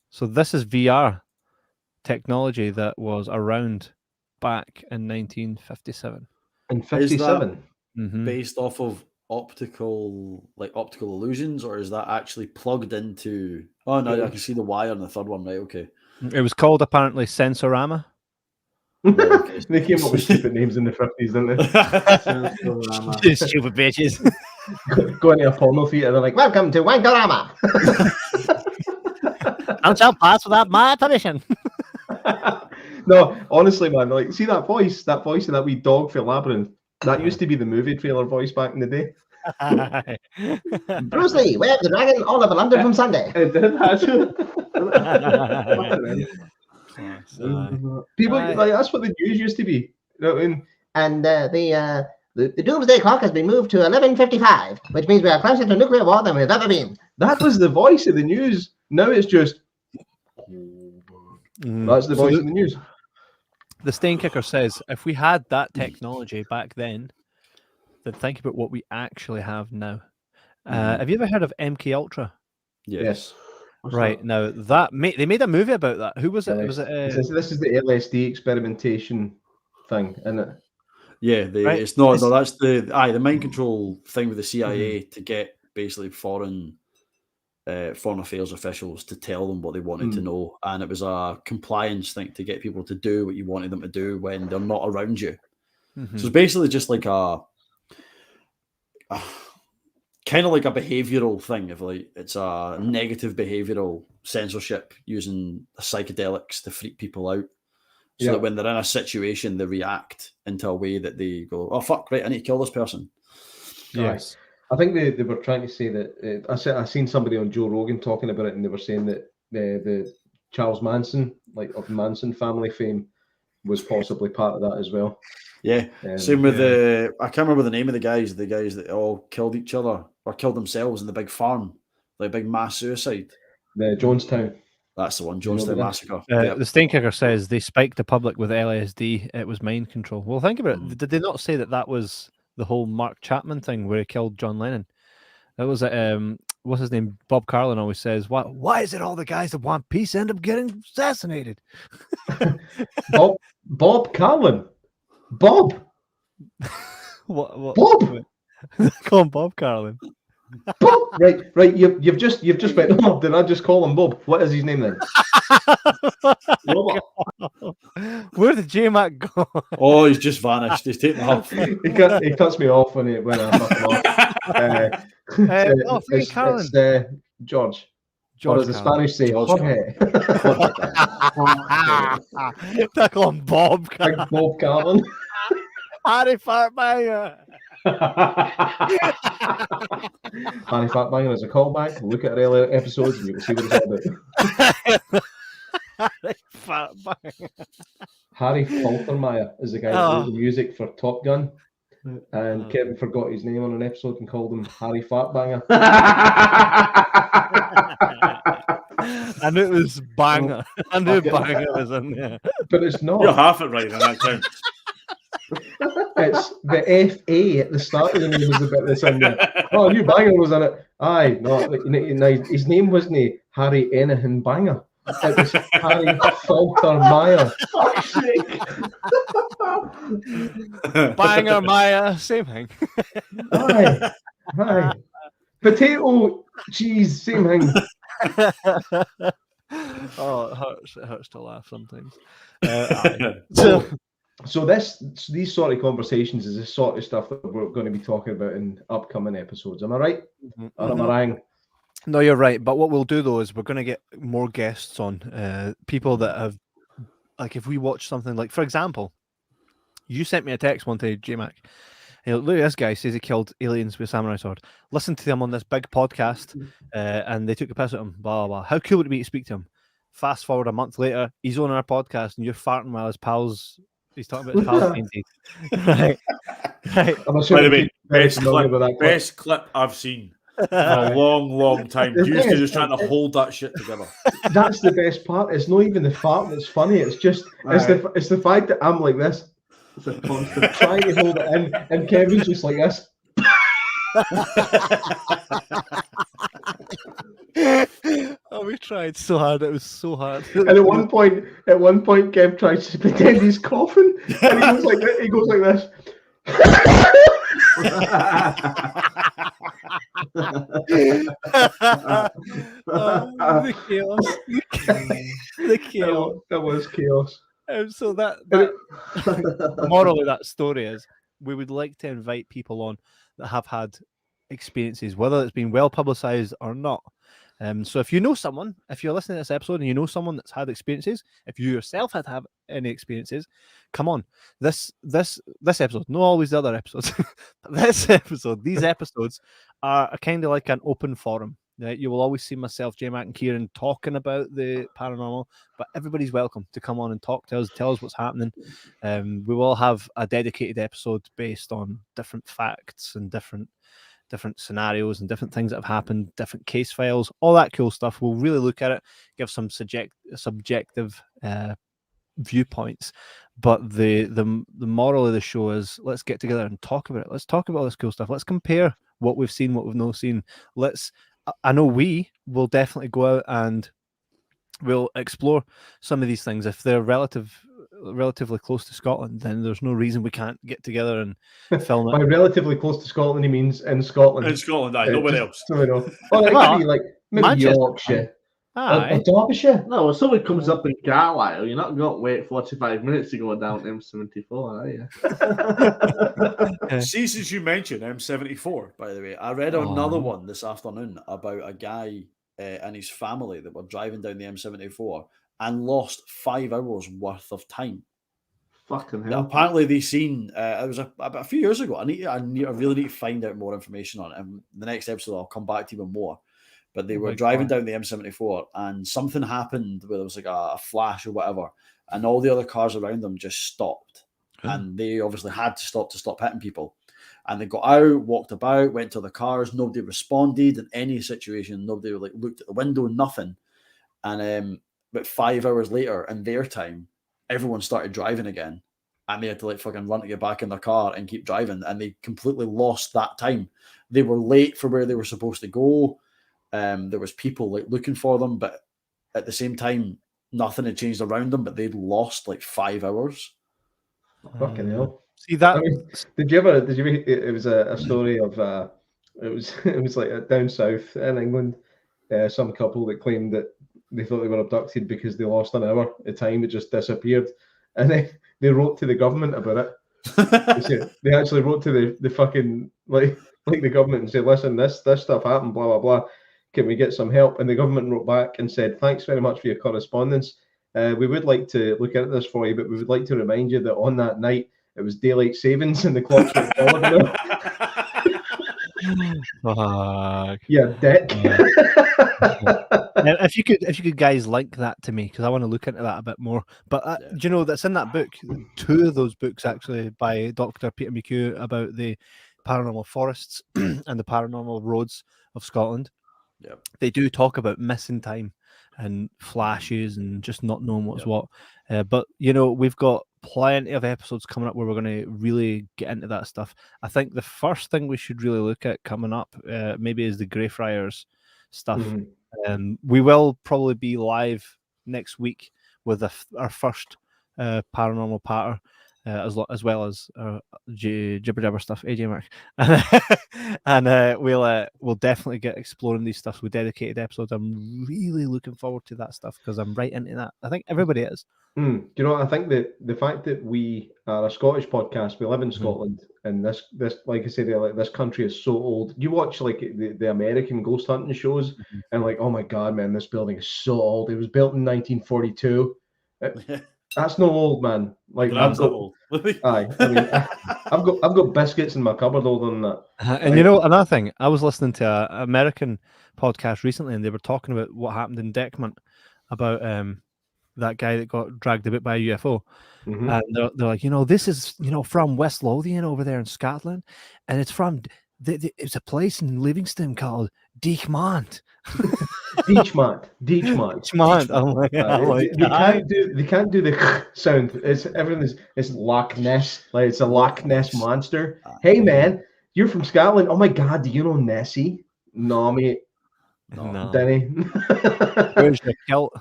So this is VR technology that was around back in 1957. In 57? Based off of optical illusions, or is that actually plugged into... Oh, no, I can see the wire on the third one, right? Okay. It was called, apparently, Sensorama. Right, okay. They came up with stupid names in the 50s, didn't they? Stupid bitches. Go into a porno theatre, they're like, welcome to Wankorama! Don't sell parts without my permission. No, honestly, man, like, see that voice of that wee dog for Labyrinth? That used to be the movie trailer voice back in the day. Bruce Lee, Where the Dragon, all over London from Sunday. It did, actually. People, like, that's what the news used to be. You know what I mean? And the doomsday clock has been moved to 11:55, which means we are closer to nuclear war than we've ever been. That was the voice of the news. Now it's just... That's the voice of the news. The Stain Kicker says, if we had that technology back then think about what we actually have now. Have you ever heard of MK Ultra? Yes. Right, now they made a movie about that. Who was it? Was it? This is the LSD experimentation thing, isn't it? Yeah, it's not. No, that's the mind control thing with the CIA to get basically foreign affairs officials to tell them what they wanted to know, and it was a compliance thing to get people to do what you wanted them to do when they're not around you. So it's basically just like a kind of like a behavioral thing. If like it's a negative behavioral censorship using psychedelics to freak people out, so that when they're in a situation, they react into a way that they go, "Oh fuck, right, I need to kill this person." Yes. I think they were trying to say that. I seen somebody on Joe Rogan talking about it, and they were saying that the Charles Manson, like of Manson family fame, was possibly part of that as well. Yeah. Same with I can't remember the name of the guys that all killed each other or killed themselves in the big farm, like big mass suicide. The Jonestown. That's the one, Jonestown Massacre. The Stain Kicker says they spiked the public with LSD. It was mind control. Well, think about it. Did they not say that was the whole Mark Chapman thing where he killed John Lennon? That was what's his name? Bob Carlin always says, why is it all the guys that want peace end up getting assassinated? Bob Carlin. Bob. What? Bob. Call him Bob Carlin. Bob. Right. You've just went. Oh, did I just call him Bob? What is his name then? Where did J Mack go? Oh, he's just vanished. He's taken off. He cuts me off when I fuck him off. It's George. Or as the Spanish say, Jorge. They call him Bob. Bob Carlin. Harry Fartbanger. Harry Fatbanger is a callback. Look at our earlier episodes and you will see what it's all about. Harry Fartbanger. Harry Faltermeyer is the guy that wrote the music for Top Gun. And Kevin forgot his name on an episode and called him Harry Fartbanger. I knew it was Banger. I knew Banger was in there. But it's not. You're half it right on that count. It's the F.A. at the start of the name is the bit that's in there. Oh, you Banger was in it. Aye, no, his name wasn't Harry Anything Banger. It was Harry Faltermeyer. Banger Maya, same thing. Aye. Potato, cheese, same thing. Oh, it hurts to laugh sometimes. So these sort of conversations is the sort of stuff that we're going to be talking about in upcoming episodes. Am I right? Or am I wrong? No, you're right. But what we'll do though is we're going to get more guests on, people that have, like, if we watch something like, for example, you sent me a text one day, J Mac. Hey, look at this guy says he killed aliens with a samurai sword. Listen to them on this big podcast, and they took a piss at him. Blah, blah, blah. How cool would it be to speak to him? Fast forward a month later, he's on our podcast, and you're farting while his pals. He's talking about his pals being dead. Right. By the way, best clip I've seen in a long time. Usually just trying to hold that shit together. That's the best part. It's not even the fart that's funny. It's just it's the fact that I'm like this. It's a constant trying to hold it in, and Kevin's just like this. Oh, we tried so hard. It was so hard. And at one point, Kev tries to pretend he's coughing, and he goes like this. He goes like this. The chaos. The chaos. That was chaos. So the moral of that story is we would like to invite people on that have had experiences, whether it's been well publicized or not. So if you know someone, if you're listening to this episode and you know someone that's had experiences, if you yourself have any experiences, come on. This episode, not always the other episodes, but this episode, these episodes are kind of like an open forum. You will always see myself, J Mac, and Keiron talking about the paranormal, but everybody's welcome to come on and talk to us, tell us what's happening. We will have a dedicated episode based on different facts and different scenarios and different things that have happened, different case files, all that cool stuff. We'll really look at it, give some subjective viewpoints. But the moral of the show is let's get together and talk about it. Let's talk about all this cool stuff. Let's compare what we've seen, what we've not seen. I know we will definitely go out and we'll explore some of these things. If they're relatively close to Scotland, then there's no reason we can't get together and film it. By relatively close to Scotland, he means in Scotland. In Scotland, nobody else. So we know. Well, it could be like maybe Yorkshire. Or Derbyshire. No, if somebody comes up in Carlisle, you're not going to wait 45 minutes to go down M74, are you? See, since you mentioned M74, by the way, I read another one this afternoon about a guy and his family that were driving down the M74 and lost 5 hours worth of time. Fucking hell. Now, apparently they seen, it was about a few years ago. I really need to find out more information on it. And the next episode, I'll come back to even more. But they were driving down the M74 and something happened where there was like a flash or whatever. And all the other cars around them just stopped. And they obviously had to stop hitting people. And they got out, walked about, went to the cars. Nobody responded in any situation. Nobody looked at the window, nothing. And but 5 hours later, in their time, everyone started driving again. And they had to fucking run to get back in their car and keep driving. And they completely lost that time. They were late for where they were supposed to go. There was people looking for them, but at the same time, nothing had changed around them, but they'd lost 5 hours. Fucking hell. See that? I mean, did you ever? It was a story of it was like down south in England, some couple that claimed that they thought they were abducted because they lost an hour at time. It just disappeared, and they wrote to the government about it. They actually wrote to the fucking like the government and said, "Listen, this stuff happened. Blah blah blah. Can we get some help?" And the government wrote back and said, "Thanks very much for your correspondence. We would like to look into this for you, but we would like to remind you that on that night, it was daylight savings and the clocks were following. Yeah, dick. If you could guys link that to me, because I want to look into that a bit more. But do you know that's in that book? 2 of those books actually by Dr. Peter McHugh about the paranormal forests and the paranormal roads of Scotland. Yeah, they do talk about missing time and flashes and just not knowing what's what. But you know, we've got plenty of episodes coming up where we're going to really get into that stuff. I think the first thing we should really look at coming up maybe is the Greyfriars stuff. We will probably be live next week with our first paranormal patter. As well as jibber jabber stuff, AJ Mack, and we'll definitely get exploring these stuff with dedicated episodes. I'm really looking forward to that stuff because I'm right into that. I think everybody is. Do you know? I think that the fact that we are a Scottish podcast, we live in Scotland, and this like I said, this country is so old. You watch like the American ghost hunting shows, and like, oh my god, man, this building is so old. It was built in 1942. That's no old, man. Like I've got old. I mean, I've got biscuits in my cupboard older than that. And you know another thing, I was listening to an American podcast recently, and they were talking about what happened in Deckmont about that guy that got dragged a bit by a UFO, and they're like, you know, this is from West Lothian over there in Scotland, and it's from it's a place in Livingston called Deckmont. Deachmont. Oh my God. They can't do the sound. It's everything is Loch Ness. Like it's a Loch Ness monster. Hey man, you're from Scotland. Oh my god, do you know Nessie? No, mate. No. Denny. Where's your kilt?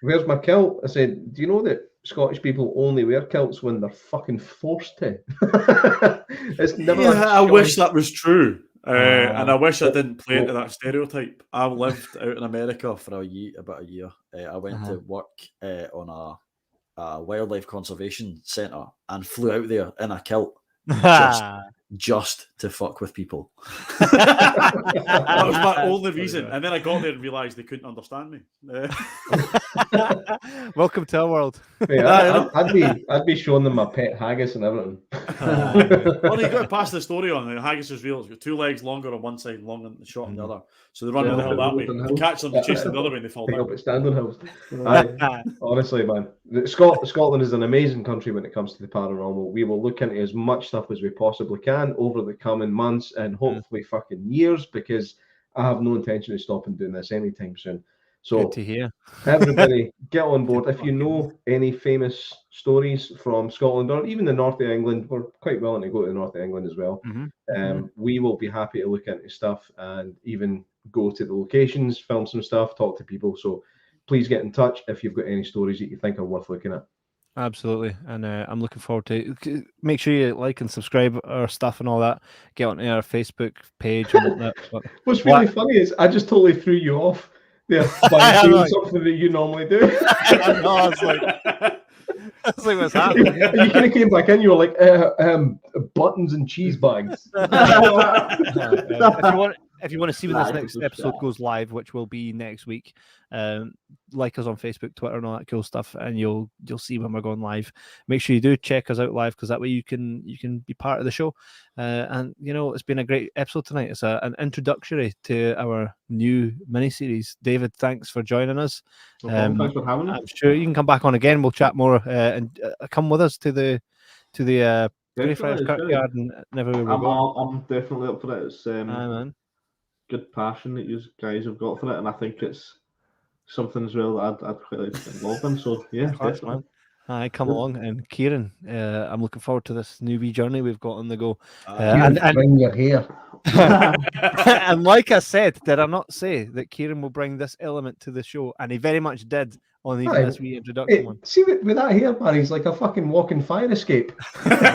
Where's my kilt? I said, do you know that Scottish people only wear kilts when they're fucking forced to? It's never. Yeah, I wish that was true. And I wish I didn't play into that stereotype. I lived out in America for about a year. I went to work on a wildlife conservation centre and flew out there in a kilt just to fuck with people. That was my only reason. And then I got there and realised they couldn't understand me. Welcome to our world. Yeah, I'd be showing them my pet haggis and everything. Well, you got to pass the story on. The haggis is real. It's got 2 legs longer on one side, long and short on the other. So they run down the hill that way. You catch them, they chase them the other way, and they fall down. Standing hills. Honestly, man, Scotland is an amazing country when it comes to the paranormal. We will look into as much stuff as we possibly can over the coming months and hopefully fucking years, because I have no intention of stopping doing this anytime soon. So good to hear. Everybody get on board. If you know any famous stories from Scotland or even the north of England, we're quite willing to go to the north of England as well. We will be happy to look into stuff and even go to the locations, film some stuff, talk to people. So please get in touch if you've got any stories that you think are worth looking at. Absolutely, and I'm looking forward to it. Make sure you like and subscribe our stuff and all that. Get onto our Facebook page and all that. What's really funny is I just totally threw you off there by doing something that you normally do. I know, I was like, what's happening? You kind of came back in. You were like, buttons and cheese bags. If you want to see when this next episode goes live, which will be next week, like us on Facebook, Twitter, and all that cool stuff, and you'll see when we're going live. Make sure you do check us out live, because that way you can be part of the show. And you know, it's been a great episode tonight. It's an introductory to our new miniseries. David, thanks for joining us. Thanks for having us. I'm sure you can come back on again. We'll chat more and come with us to the Greyfriars Kirkyard and never I'm definitely up for it. It's man. Good passion that you guys have got for it, and I think it's something as well that I'd quite like to get involved in. So yeah, definitely. Man. Come along, and Keiron, I'm looking forward to this new wee journey we've got on the go. And bring your hair. And like I said, did I not say that Keiron will bring this element to the show? And he very much did on even this wee introduction one. See, with that hair, man, he's like a fucking walking fire escape. That's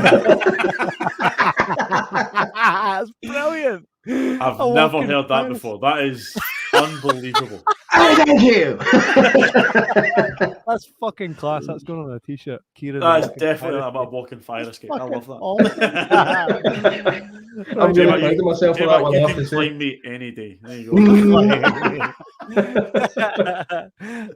brilliant. I've never heard that before. That is unbelievable. Thank you. That's fucking class. That's going on a t-shirt. Keiron, that is definitely about walking fire escape. I love that. I'm really proud of myself for that one. I You have can to say. claim me any day. There you go.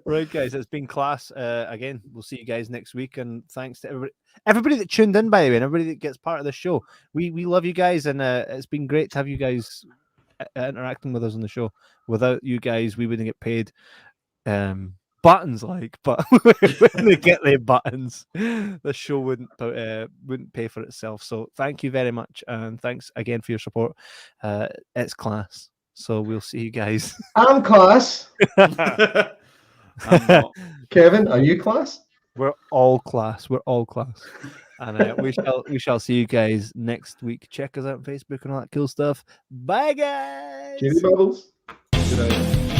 Right, guys, it's been class. Again, we'll see you guys next week, and thanks to everybody that tuned in, by the way, and everybody that gets part of the show. We love you guys, and it's been great to have you guys interacting with us on the show. Without you guys, we wouldn't get paid. Buttons but when they get their buttons, the show wouldn't pay for itself. So thank you very much, and thanks again for your support. It's class. So we'll see you guys. I'm class. I'm not. Kevin, are you class? We're all class. We're all class. And we shall see you guys next week. Check us out on Facebook and all that cool stuff. Bye, guys. Cheery bubbles. Good night.